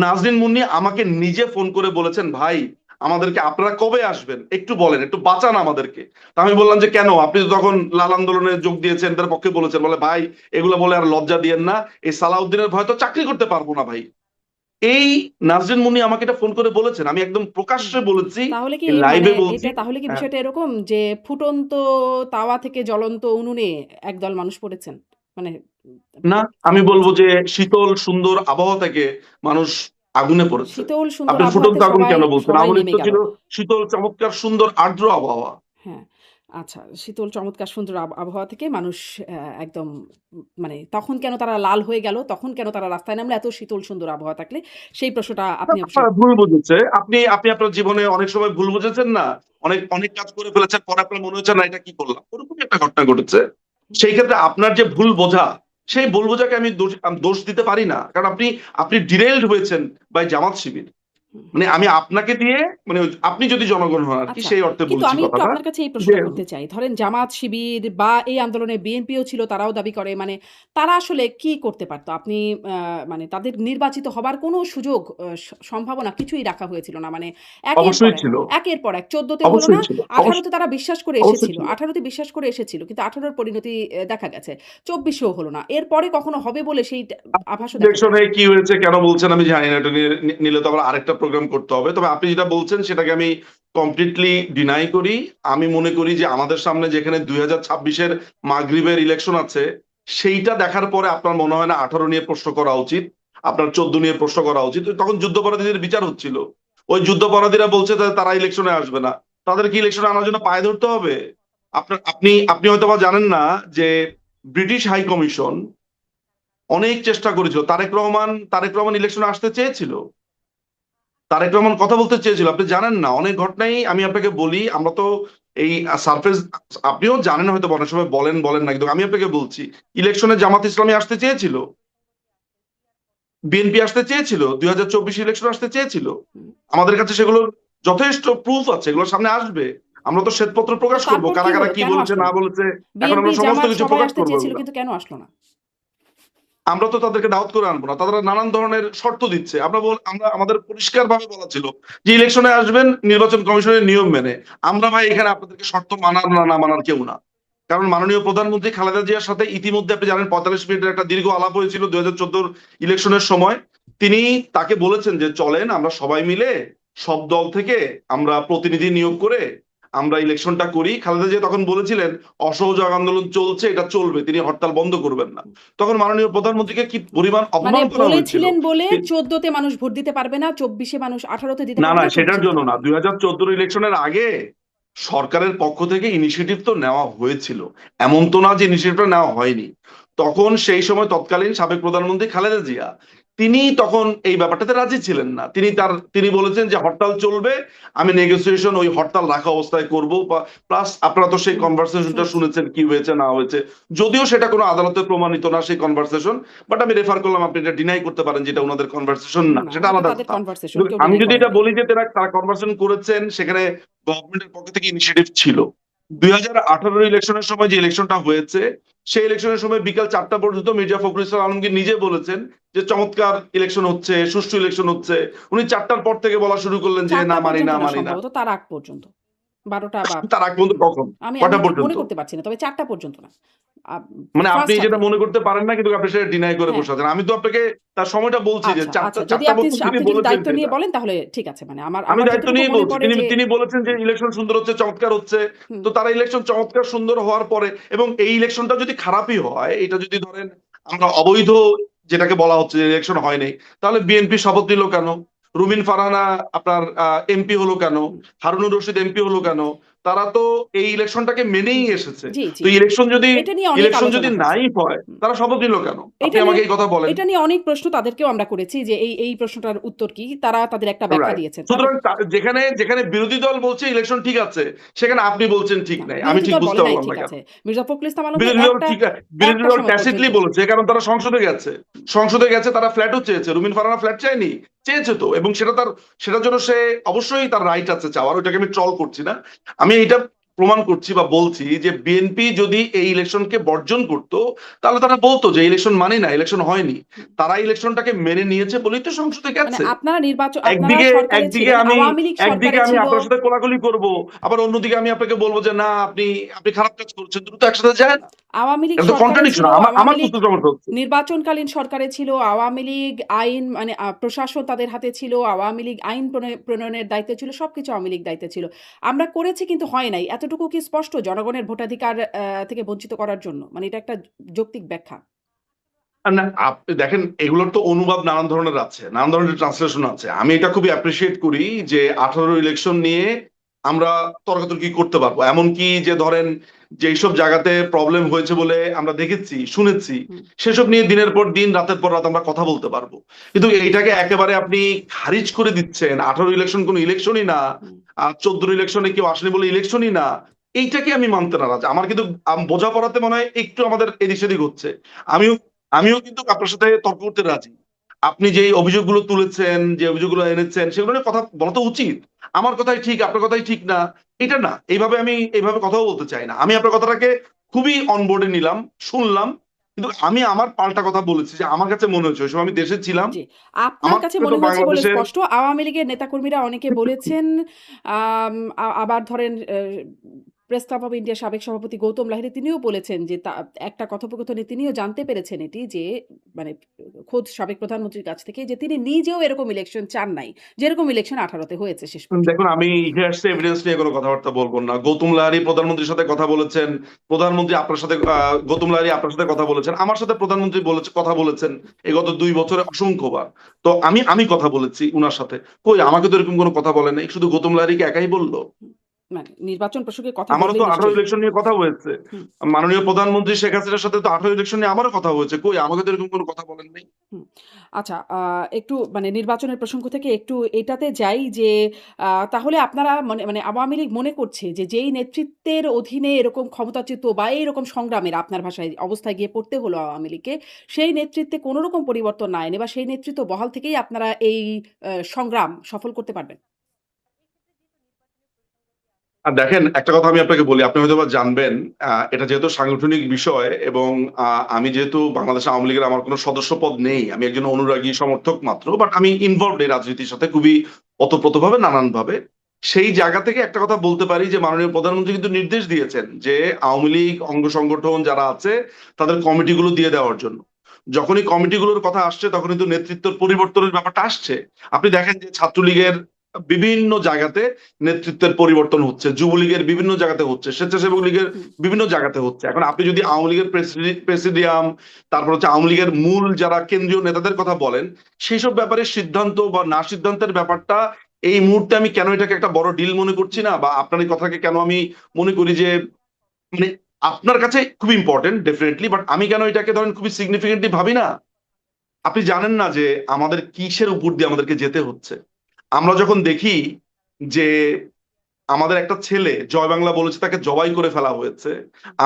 নাজরিন মুন্নি আমাকে নিজে ফোন করে বলেছেন, ভাই আমাদেরকে আপনারা কবে আসবেন একটু বলেন, একটু বাঁচান আমাদেরকে। তা আমি বললাম যে কেন, আপনি তো তখন লাল আন্দোলনে যোগ দিয়েছেন, তার পক্ষে বলেছেন। বলে ভাই এগুলো বলে আর লজ্জা দিয়েন না, এই সালাউদ্দিনের ভয় তো চাকরি করতে পারবো না ভাই। এই নাজরিন মুন্নি আমাকে এটা ফোন করে বলেছেন, আমি একদম হুম। প্রকাশ্যে বলেছি, তাহলে কি মানে লাইভে বলছি। এটা তাহলে কি হ্যাঁ, বিষয়টা এরকম যে ফুটন্ত তাওয়া থেকে জ্বলন্ত উনুনে একদল মানুষ পড়েছেন? মানে না, আমি ফল বলবো হয়েছেন। যে শীতল সুন্দর আবহাওয়া থেকে মানুষ আগুনে পড়েছে। শীতল সুন্দর আপনি ফুটন্ত আবহাওয়াতে আগুন সবাই কেন বলছেন? সবাই আওয়ামী লীগ নেমে তো গেল। ছিল শীতল চমৎকার সুন্দর আর্দ্র আবহাওয়া। হ্যাঁ। আচ্ছা, শীতল চমৎকার সুন্দর আবহাওয়া থেকে মানুষ একদম মানে তখন কেন তারা লাল হয়ে গেল? তখন কেন তারা রাস্তায় নামলো এত শীতল সুন্দর আবহাওয়া থাকলে? সেই প্রশ্নটা আপনি অবশ্যই ভুল বুঝেছে। আপনি আপনি আপনার জীবনে অনেক সময় ভুল বুঝেছেন না? অনেক অনেক কাজ করে ফেলেছেন, পরে আপনার মনে হচ্ছে না এটা কি করলাম? ওরকমই একটা ঘটনা ঘটেছে। সেই ক্ষেত্রে আপনার যে ভুল বোঝা, সেই ভুল বোঝাকে আমি দোষ দিতে পারি না। কারণ আপনি আপনি ডিরেইলড হয়েছেন বাই জামাত শিবির। হুম। মানে আমি আপনাকে দিয়ে মানে আপনি যদি জনগণ হন আরকি, আচ্ছা। সেই অর্থে কিন্তু বলছি আমি একটু কথাটা। আপনার কাছে এই যে প্রশ্নটা করতে চাই। ধরেন জামাত, শিবির বা এই আন্দোলনে বিএনপিও ছিল, তারাও দাবি করে মানে তারা আসলে কি করতে পারত? আপনি আ মানে তাদের নির্বাচিত হবার কোনো সুযোগ সম্ভাবনা কিছুই রাখা হয়েছিল না। মানে অবশ্যই ছিল, একের পর এক ১৪ তে হলো অবশ্যই না, ছিল, ১৮ তে তারা বিশ্বাস করে অবশ্যই এসেছিল। ছিল। ১৮ তে বিশ্বাস করে এসেছিল। কিন্তু ১৮ র পরিণতি দেখা গেছে। ২৪ এও হলো না। এরপরে কখনো হবে বলে সেই আভাসও দেখা ইলেকশনে যায়নি। কি হয়েছে কেন বলছেন আমি জানি না। এটা নিলে তো আবার আরেকটা প্রোগ্রাম করতে হবে। তবে আপনি যেটা বলছেন সেটাকে আমি কমপ্লিটলি ডিনাই করি। আমি মনে করি যে আমাদের সামনে যেখানে ২০২৬ এর মাগরিবের ইলেকশন আছে, সেইটা দেখার পরে আপনার মনে হয় না ১৮ নিয়ে প্রশ্ন করা উচিত, আপনার ১৪ নিয়ে প্রশ্ন করা উচিত। তখন যুদ্ধাপরাধীদের বিচার হচ্ছিল। ওই যুদ্ধাপরাধীরা বলছে তারা ইলেকশনে আসবে না। তাদের কি ইলেকশনে আনার জন্য পায়ে ধরতে হবে? আপনি আপনি হয়তো বা জানেন না যে ব্রিটিশ হাই কমিশন অনেক চেষ্টা করেছিল। তারেক রহমান ইলেকশনে আসতে চেয়েছিল। তারেক রহমান কথা বলতে চেয়েছিল। আপনি জানেন না, অনেক ঘটনাই আমি আপনাকে বলি। আমরা তো এই সারফেস, আপনিও জানেন হয়তো, অনেক সময় বলেন বলেন না, কিন্তু আমি আপনাকে বলছি, ইলেকশনে জামাত ইসলামী আসতে চেয়েছিল, বিএনপি আসতে চেয়েছিল, ২০২৪ ইলেকশন আসতে চেয়েছিল। হুম। আমাদের কাছে সেগুলো যথেষ্ট প্রুফ আছে, এগুলো সামনে আসবে। আমরা তো শ্বেতপত্র তো প্রকাশ করব, তারপর কি কারা কারা হলো? কি কেন বলেছে আসলো না না? বলেছে। এখন বিএনপি, আমরা সমস্ত জামাত কিছু সবাই প্রকাশ আসতে করবো চেয়েছিল এগুলা। কিন্তু কেন আসলো না? আমরা তো তাদেরকে দাওয়াত করে আনবো না, তারা নানান ধরনের শর্ত দিচ্ছে। আমরা আমাদের পরিষ্কার ভাবে বলা ছিল যে ইলেকশনে আসবেন নির্বাচন কমিশনের নিয়ম মেনে। আমরা ভাই এখানে আপনাদেরকে শর্ত মানার না না মানার কেউ না। কারণ মাননীয় প্রধানমন্ত্রী খালেদা জিয়ার সাথে ইতিমধ্যে আপনি জানেন ৪৫ মিনিটের একটা দীর্ঘ আলাপ হয়েছিল ২০১৪ ইলেকশনের সময়। তিনি তাকে বলেছেন যে চলেন আমরা সবাই মিলে সব দল থেকে আমরা প্রতিনিধি নিয়োগ করে আমরা ইলেকশনটা করি। খালেদা জিয়া তখন বলেছিলেন অসহযোগ আন্দোলন চলছে, এটা চলবে, তিনি হরতাল বন্ধ করবেন না। তখন মাননীয় প্রধানমন্ত্রীকে কি পরিমাণ মানে অপমান করা হয়েছিল। বলেছিলেন বলে ১৪ তে মানুষ ভোট দিতে পারবে না, ২৪ এ মানুষ ১৮ তে দিতে না পারবে না, না, সেটার ২৪ এ জন্য দিতে না, পারবে না। ২০১৪ ইলেকশনের আগে সরকারের পক্ষ থেকে ইনিশিয়েটিভ তো নেওয়া হয়েছিল। এমন তো না যে ইনিশিয়েটিভটা নেওয়া হয়নি। তখন সেই সময় তৎকালীন সাবেক প্রধানমন্ত্রী খালেদা জিয়া, তিনি তখন এই ব্যাপারটাতে রাজি ছিলেন না। তিনি বলেছেন যে হরতাল চলবে, আমি নেগোসিয়েশন ওই হরতাল রাখা অবস্থায় করব। প্লাস আপনারা তো সেই হুম, কনভারসেশনটা শুনেছি। শুনেছেন কি হয়েছে না হয়েছে। যদিও সেটা কোনো আদালতে প্রমাণিত না সেই কনভারসেশন, বাট আমি রেফার করলাম, আপনি এটা ডিনাই করতে পারেন যেটা হুম। ওনাদের কনভারসেশন না, না, সেটা এটা আলাদা তাদের কথা। কনভারসেশন, কিন্তু কেউ আমি ডিনাই যদি করে এটা নাই। বলি যে তারা কনভারসেশন করেছেন, সেখানে গভর্নমেন্টের পক্ষ থেকে ইনিশিয়েটিভ ছিল। ২০১৮ ইলেকশনের সময় যে ইলেকশনটা হয়েছে, সেই ইলেকশনের সময় বিকাল ৪টা পর্যন্ত মির্জা ফখরুল ইসলাম আলমগীর নিজে বলেছেন যে চমৎকার ইলেকশন হচ্ছে, সুষ্ঠু ইলেকশন হচ্ছে। উনি ৪টার পর থেকে বলা শুরু করলেন যে ৪ না, টা মানি পর্যন্ত না, না মানি না। সম্ভবত, তার আগ পর্যন্ত। ১২ টা বা তার আগ পর্যন্ত হুম। কখন, আমি আমি কটা ঠিক মনে পর্যন্ত? করতে পারছি না। তবে ৪ টা পর্যন্ত না। আ মানে আপনি ফার্স্ট যেটা হাফে। মনে করতে পারেন না, কিন্তু আপনি সেটা ডিনাই করে হ্যাঁ। বসে আছেন। আমি তো আপনাকে তার সময়টা বলছি যে আচ্ছা, চারটা আচ্ছা। যদি চারটা আপনি বছর তিনি আপনি যদি বলেছেন দায়িত্ব নিয়ে সেটা। বলেন তাহলে ঠিক আছে। মানে আমার আমি আমার দায়িত্ব যতটুকু নিয়েই মনে বলছি। পড়ে তিনি যে তিনি বলেছেন যে হুম, ইলেকশন সুন্দর হচ্ছে, চমৎকার হচ্ছে। হুম। তো তারা ইলেকশন চমৎকার সুন্দর হওয়ার পরে, এবং এই ইলেকশনটা যদি খারাপই হয়, এটা যদি ধরেন আমরা অবৈধ যেটাকে বলা হচ্ছে যে ইলেকশন হয় নাই, তাহলে বিএনপি শপথ নিল কেন? রুমিন ফারহানা আপনার এমপি হলো কেন? হুম, হারুনুর রশিদ এমপি হলো হুম, কেন? তারা তো এই ইলেকশনটাকে মেনেই জি, এসেছে। জি, তো জি। এটা নিয়ে অনেক ইলেকশন যদি আলোচনা হয়েছে। নাই হয়, হুম। তারা শপথ নিল কেন? আপনি এটা নিয়ে আমাকে এই কথা বলেন। এটা নিয়ে অনেক প্রশ্ন তাদেরকেও আমরা করেছি যে এই প্রশ্নটার উত্তর কি? তারা তাদের একটা ব্যাখ্যা রাইট। দিয়েছেন। তাদের সুতরাং যেখানে যেখানে বিরোধী দল বলছে ইলেকশন ঠিক আছে, সেখানে আপনি বলছেন ঠিক না, নাই। আমি বিরোধী ঠিক দল বুঝতে বলে নাই পারলাম না ঠিক কেন। আছে। মির্জা ফখরুল ইসলাম আলমগীর বিরোধী দল একটা ঠিক, বিরোধী একটা দল সময় ট্যাসিটলি পর্যন্ত বলেছে, কারণ তারা সংসদে গেছে। সংসদে গেছে, তারা ফ্ল্যাটও চেয়েছে। রুমিন ফারহানা ফ্ল্যাট চায়নি, চেয়েছে তো, এবং সেটার জন্য সে অবশ্যই তার রাইট আছে চাওয়ার। ওইটাকে আমি ট্রল করছি না। আমি এটা প্রমাণ করছি বা বলছি যে বিএনপি যদি এই ইলেকশনকে বর্জন করতো, তাহলে তারা বলতো যে ইলেকশন মানে না, ইলেকশন হয়নি। হুম। তারা ইলেকশনটাকে মেনে নিয়েছে বলেই তো সংসদে মানে গেছে। আপনারা একদিকে সরকারে একদিকে ছিলেন, আমি আওয়ামী লীগ একদিকে সরকারে আমি ছিল। আপনার সাথে কোলাকুলি করব, আবার অন্যদিকে আমি আপনাকে বলবো যে না, আপনি আপনি খারাপ কাজ করছেন। দুটো তো একসাথে যায় না। আওয়ামী লীগ এটা তো সরকারে কন্ট্রাডিকশন। ছিল, আমার আওয়ামী আমার লীগ প্রশ্ন সমস্যা হচ্ছে। নির্বাচনকালীন সরকারে ছিল, আওয়ামী লীগ আইন মানে প্রশাসন তাদের হাতে ছিল, আওয়ামী লীগ আইন প্রণয়নের দায়িত্বে ছিল, সবকিছু আওয়ামী লীগ দায়িত্বে ছিল। আমরা করেছি কিন্তু হয় নাই। এতটুকু কি স্পষ্ট জনগণের ভোটাধিকার থেকে বঞ্চিত করার জন্য? মানে এটা একটা যৌক্তিক ব্যাখ্যা। আর না, আপনি দেখেন এগুলোর তো অনুবাদ নানান ধরনের আছে, নানান ধরনের ট্রান্সলেশন আছে। আমি এটা খুবই অ্যাপ্রিসিয়েট করি যে 18 ইলেকশন নিয়ে আমরা তর্কাতর্কি করতে পারবো। এমনকি যে ধরেন যেসব জায়গাতে প্রবলেম হয়েছে বলে আমরা দেখেছি, শুনেছি, হুম, সেসব নিয়ে দিনের পর দিন, রাতের পর রাত আমরা কথা বলতে পারবো। কিন্তু এইটাকে একেবারে আপনি খারিজ করে দিচ্ছেন, 18 ইলেকশন কোনো ইলেকশনই না, হুম। 14 ইলেকশনে কেউ আসেনি বলে ইলেকশনই না, এইটাকে আমি মানতে নারাজ। আমার কিন্তু বোঝাপড়াতে মনে হয় একটু আমাদের এদিক সেদিক হচ্ছে। আমিও আমিও কিন্তু আপনার সাথে তর্ক করতে রাজি। আপনি যে অভিযোগগুলো তুলেছেন, যে অভিযোগগুলো এনেছেন, সেগুলো নিয়ে কথা বলা তো উচিত। আমার কথাই ঠিক, আপনার কথাই ঠিক না, এটা না। এইভাবে কথাও বলতে চাই না। আমি আপনার কথাটাকে খুবই অনবোর্ডে নিলাম, শুনলাম। কিন্তু আমি আমার পাল্টা কথা বলেছি যে আমার কাছে মনে হয়েছে ওই সময় আমি দেশে ছিলাম। জি। আপনার আমার কাছে কাছে তো মনে হয়েছে বলে বাংলাদেশের স্পষ্ট। আওয়ামী লীগের নেতাকর্মীরা অনেকে বলেছেন, আবার ধরেন প্রেস ক্লাব অফ ইন্ডিয়ার সাবেক সভাপতি গৌতম লাহিড়ী তিনিও বলেছেন যে একটা কথোপকথনে তিনিও জানতে পেরেছেন এটি যে মানে খোদ সাবেক প্রধানমন্ত্রীর কাছ থেকে যে তিনি নিজেও এরকম ইলেকশন চান নাই। যেরকম ইলেকশন 18 তে হয়েছে শেষ পর্যন্ত। দেখুন, আমি ইতিহাস এভিডেন্স নিয়ে কোনো কথাবার্তা বলবো না। গৌতম লাহিড়ী প্রধানমন্ত্রীর সাথে কথা বলেছেন, প্রধানমন্ত্রী আপনার সাথে গৌতম লাহিড়ী আপনার সাথে কথা বলেছেন, আমার সাথে প্রধানমন্ত্রী কথা বলেছেন এই গত 2 বছরে অসংখ্যবার। তো আমি আমি কথা বলেছি উনার সাথে। কই, আমাকে তো এরকম কোনো কথা বলে নাই, শুধু গৌতম লাহিড়ীকে একাই বললো? হুম, মানে নির্বাচন প্রসঙ্গে কথা আমারও তো বললেই 18 নিশ্চয়ই। ইলেকশন নিয়ে কথা হয়েছে। হুম, মাননীয় প্রধানমন্ত্রী শেখ হাসিনার সাথে তো 18 ইলেকশন নিয়ে আমারও কথা হয়েছে। কই, আমাকে তো এরকম কোনো কথা বলেন নাই। হুম। আচ্ছা, একটু মানে নির্বাচনের প্রসঙ্গ থেকে একটু এটাতে যাই যে তাহলে আপনারা মানে মানে আওয়ামী লীগ মনে করছে যে যেই নেতৃত্বের অধীনে এরকম ক্ষমতাচ্যুত বা এইরকম সংগ্রামের আপনার ভাষায় অবস্থায় গিয়ে পড়তে হলো আওয়ামী লীগকে, সেই নেতৃত্বে কোনো রকম পরিবর্তন না এনে বা সেই নেতৃত্ব বহাল থেকেই আপনারা এই সংগ্রাম সফল করতে পারবেন? আর দেখেন, একটা কথা আমি আপনাকে বলি, আপনি হয়তোবা জানবেন, এটা যেহেতু সাংগঠনিক বিষয় এবং আমি যেহেতু বাংলাদেশ আওয়ামী লীগের আমার কোনো সদস্য পদ নেই, আমি একজন অনুরাগী সমর্থক মাত্র, বাট আমি ইনভলভড এই রাজনীতির সাথে খুবই ওতপ্রোতভাবে, নানান ভাবে। সেই জায়গা থেকে একটা কথা বলতে পারি যে মাননীয় প্রধানমন্ত্রী কিন্তু নির্দেশ দিয়েছেন যে আওয়ামী লীগ অঙ্গ সংগঠন যারা আছে তাদের কমিটিগুলো দিয়ে দেওয়ার জন্য। যখনই কমিটিগুলোর কথা আসছে তখন কিন্তু নেতৃত্বের পরিবর্তনের ব্যাপারটা আসছে। আপনি দেখেন যে ছাত্রলীগের বিভিন্ন জায়গাতে নেতৃত্বের পরিবর্তন হচ্ছে, যুবলীগের বিভিন্ন জায়গাতে হচ্ছে, স্বেচ্ছাসেবক লীগের হুম, বিভিন্ন জায়গাতে হচ্ছে। এখন আপনি যদি আওয়ামী লীগের প্রেসিডিয়াম, তারপর হচ্ছে আওয়ামী লীগের মূল যারা কেন্দ্রীয় নেতাদের কথা বলেন, সেই সব ব্যাপারে সিদ্ধান্ত বা না সিদ্ধান্তের ব্যাপারটা এই মুহূর্তে আমি কেন এটাকে একটা বড় ডিল মনে করছি না, বা আপনার এই কথাকে কেন আমি মনে করি যে মানে আপনার কাছে খুব ইম্পর্টেন্ট ডেফিনেটলি, বাট আমি কেন এটাকে ধরেন খুবই সিগনিফিকেন্টলি ভাবি না। আপনি জানেন না যে আমাদের কিসের উপর দিয়ে আমাদেরকে যেতে হচ্ছে। আমরা যখন দেখি যে আমাদের একটা ছেলে জয় বাংলা বলেছে, তাকে জবাই করে ফেলা হয়েছে।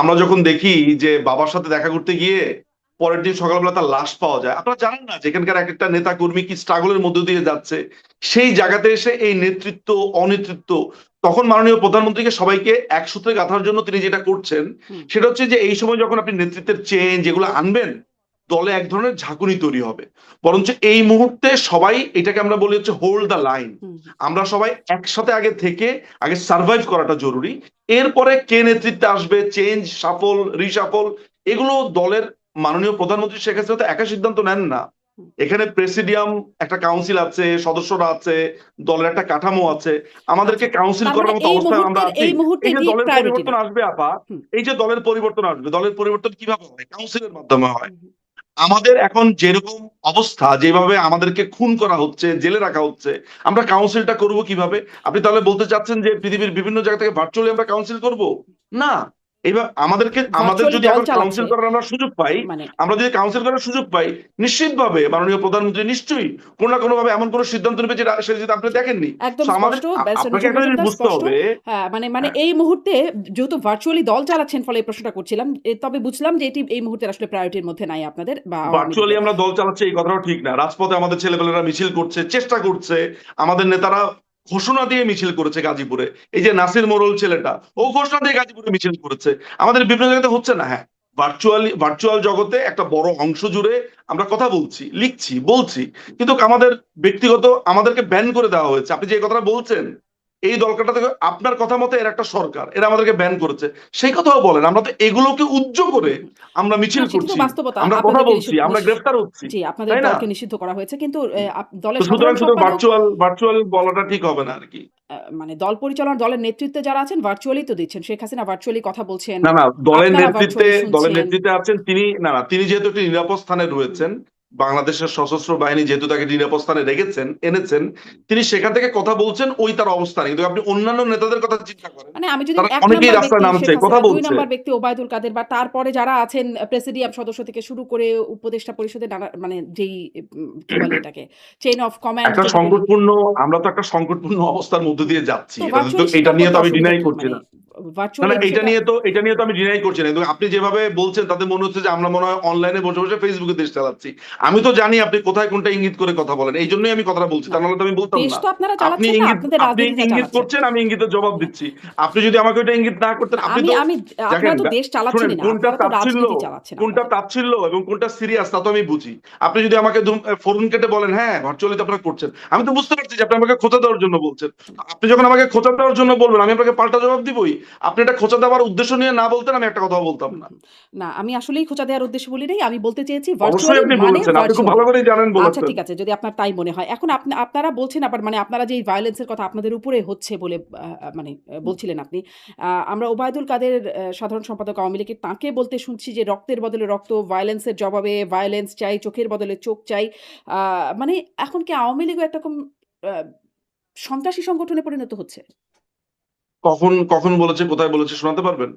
আমরা যখন দেখি যে বাবার সাথে দেখা করতে গিয়ে পরের দিন সকালবেলা তার লাশ পাওয়া যায়, আপনারা জানেন না যে এখানকার এক একটা নেতা কর্মী কি স্ট্রাগলের মধ্য দিয়ে যাচ্ছে। সেই জায়গাতে এসে এই নেতৃত্ব, অনেতৃত্ব, তখন মাননীয় প্রধানমন্ত্রীকে সবাইকে এক সূত্রে গাঁথার জন্য তিনি যেটা করছেন হুম, সেটা হচ্ছে যে এই সময় যখন আপনি নেতৃত্বের চেঞ্জ এগুলো আনবেন, দলে এক ধরনের ঝাঁকুনি তৈরি হবে। বরঞ্চ এই মুহূর্তে সবাই, এটাকে আমরা বলি হচ্ছে হোল্ড দ্য লাইন। হুম, আমরা সবাই একসাথে আগে থেকে আগে সার্ভাইভ করাটা জরুরি। এরপরে কে নেতৃত্বে আসবে, চেঞ্জ, সাফল, রিসাফল, এগুলো দলের মাননীয় প্রধানমন্ত্রী শেখ হাসিনা তো একা সিদ্ধান্ত নেন না। হুম। এখানে প্রেসিডিয়াম, একটা কাউন্সিল আছে, সদস্যরা আছে, দলের একটা কাঠামো আছে, আমাদেরকে আচ্ছা। কাউন্সিল তার মানে করার মতো অবস্থায় আমরা আছি। এই মুহূর্তে এই যে এটি দলের প্রায়োরিটি পরিবর্তন না। আসবে আপা, হুম, এই যে দলের পরিবর্তন আসবে, দলের পরিবর্তন কিভাবে হয়? কাউন্সিলের মাধ্যমে হয়। হুম, হুম, আমাদের এখন যেরকম অবস্থা, যেভাবে আমাদেরকে খুন করা হচ্ছে, জেলে রাখা হচ্ছে, আমরা কাউন্সিলটা করব কিভাবে? আপনি তাহলে বলতে চাচ্ছেন যে পৃথিবীর বিভিন্ন জায়গা থেকে ভার্চুয়ালি আমরা কাউন্সিল করব? না। এবার আমাদের ভার্চুয়ালি যদি দল এখন চালাচ্ছে। কাউন্সিল করার আমরা সুযোগ পাই, মানে আমরা যদি কাউন্সিল করার সুযোগ পাই, নিশ্চিতভাবে মাননীয় প্রধানমন্ত্রী নিশ্চয়ই কোনো না কোনো ভাবে এমন কোনো সিদ্ধান্ত নেবে যেটা সেটা আপনি জি, দেখেননি। একদম সো আমাদের স্পষ্ট। ব্যারিস্টার আপনাকে নজরুল একটা জিনিস মজুমদার বুঝতে স্পষ্ট। হবে। হ্যাঁ, মানে হ্যাঁ, এই মুহূর্তে যেহেতু ভার্চুয়ালি দল চালাচ্ছেন ফলে এই প্রশ্নটা করছিলাম। তবে বুঝলাম যে এটি এই মুহূর্তে আসলে প্রায়োরিটির মধ্যে নাই আপনাদের বা আওয়ামী ভার্চুয়ালি লীগের। আমরা দল চালাচ্ছি এই কথাটাও ঠিক না। রাজপথে আমাদের ছেলেপেলেরা মিছিল করছে, চেষ্টা করছে। আমাদের নেতারা ঘোষণা দিয়ে মিছিল করেছে গাজীপুরে। এই যে নাসির মোড়ল ছেলেটা, ও ঘোষণা দিয়ে গাজীপুরে মিছিল করেছে। আমাদের বিভিন্ন জায়গাতে হচ্ছে না? হ্যাঁ, ভার্চুয়াল জগতে একটা বড় অংশ জুড়ে আমরা কথা বলছি, লিখছি, বলছি, কিন্তু আমাদেরকে ব্যান করে দেওয়া হয়েছে। আপনি যে কথাটা বলছেন, এই দলকাটা থেকে আপনার কথা মতো এর একটা সরকার, এরা আমাদেরকে ব্যান করেছে, সেই কথাও বলেন। আমরা তো এগুলোকে উজ্জ হুম, করে হুম। আমরা না মিছিল সেটা তো করছি, বাস্তবতা। আমরা কথা আপনাদেরকে বলছি, আমরা গ্রেফতার হচ্ছি, জি, আপনাদের তাই না? দলকে নিষিদ্ধ করা হয়েছে। কিন্তু তো দলের সুতরাং সাধারণ শুধু সম্পাদক ভার্চুয়াল বলাটা ঠিক হবে না আর কি। মানে দল পরিচালনা দলের নেতৃত্বে যারা আছেন ভার্চুয়ালি তো দিচ্ছেন। শেখ হাসিনা ভার্চুয়ালি কথা বলছেন। না, না, আপনারা ভার্চুয়ালি দলের শুনছেন। নেতৃত্বে আছেন তিনি। না, না, তিনি যেহেতু একটি নিরাপদ স্থানে রয়েছেন, বাংলাদেশের সশস্ত্র বাহিনী যেহেতু তাকে নিরাপদ স্থানে এনেছেন, তিনি সেখান থেকে কথা বলছেন ওই তার অবস্থানে। কিন্তু আপনি অন্যান্য নেতাদের কথা চিন্তা করেন, মানে আমি যদি তারা ১ অনেকেই নাম্বার রাস্তায় ব্যক্তি নামছে, শেখ কথা হাসিনা, ২ বলছে। নাম্বার ব্যক্তি ওবায়দুল কাদের বা তারপরে যারা আছেন প্রেসিডিয়াম সদস্য থেকে শুরু করে উপদেষ্টা পরিষদের নানা মানে যেই কি বলে এটাকে চেইন অফ কমান্ড একটা যেটা বলি। সংকটপূর্ণ আমরা তো একটা সংকটপূর্ণ অবস্থার মধ্য দিয়ে যাচ্ছি। তো এটা তো ভার্চুয়ালি এটা স্বীকার নিয়ে করতে তো আমি অসুবিধা ডিনাই কি? করছি মানে না। না, ভার্চুয়ালি না, এটা সেটা নিয়ে তো আমি ডিনাই করছি না। কিন্তু আপনি যেভাবে বলছেন তাতে মনে হচ্ছে যে আমরা মনে হয় অনলাইনে বসে বসে ফেসবুকে দেশ চালাচ্ছি। আমি তো জানি আপনি কোথায় কোনটা ইঙ্গিত করে কথা বলেন। এই জন্যই আমি কথাটা বলছি। না, তা নাহলে তো আমি বলতাম দেশ না। তো আপনারা চালাচ্ছেন না, আপনাদের আপনি রাজনীতিটা ইঙ্গিত চালাচ্ছেন। করছেন, আমি ইঙ্গিতের জবাব হ্যাঁ, দিচ্ছি। আপনি যদি আমাকে ওইটা ইঙ্গিত না করতেন, না আপনি আমি তো আমি দেখেন, আপনারা তো দেশ শোনেন, চালাচ্ছেনই না, কোনটা আপনারা তো তাচ্ছিল্য, রাজনীতি চালাচ্ছেন আপনাদের। এবং কোনটা সিরিয়াস তা তো আমি বুঝি। আপনি যদি আমাকে ফোন কেটে বলেন হ্যাঁ ভার্চুয়ালি তো আপনারা করছেন, আমি তো বুঝতে পারছি যে আপনি আমাকে খোঁচা দেওয়ার জন্য বলছেন। আপনি যখন আমাকে খোঁচা দেওয়ার জন্য বলবেন, আমি আপনাকে পাল্টা জবাব দিবই। আপনি এটা খোঁচা দেওয়ার উদ্দেশ্য নিয়ে না বলতেন, আমি একটা কথা বলতাম হুম, না। হুম। না, আমি আসলেই খোঁচা দেওয়ার উদ্দেশ্যে বলি নাই। আমি বলতে চেয়েছি অবশ্যই ভার্চুয়ালি আপনি মানে বলেছেন, আপনি খুব ভালো ভার্চুয়ালি। করেই জানেন আচ্ছা বলেছেন। ঠিক আছে, যদি আপনার তাই মনে হয়। এখন আপনারা বলছেন আবার মানে আপনারা যে এই ভায়োলেন্স এর কথা আপনাদের উপরে হচ্ছে বলে মানে বলছিলেন আপনি। আমরা ওবায়দুল কাদের সাধারণ সম্পাদক আওয়ামী লীগের তাঁকে বলতে শুনছি যে রক্তের বদলে রক্ত, ভায়োলেন্স এর জবাবে ভায়োলেন্স চাই, চোখের বদলে চোখ চাই। আ মানে এখন কি আওয়ামী লীগও একরকম আ সন্ত্রাসী সংগঠনে পরিণত হচ্ছে? কখন কখন বলেছে, কোথায় বলেছে শোনাতে পারবেন?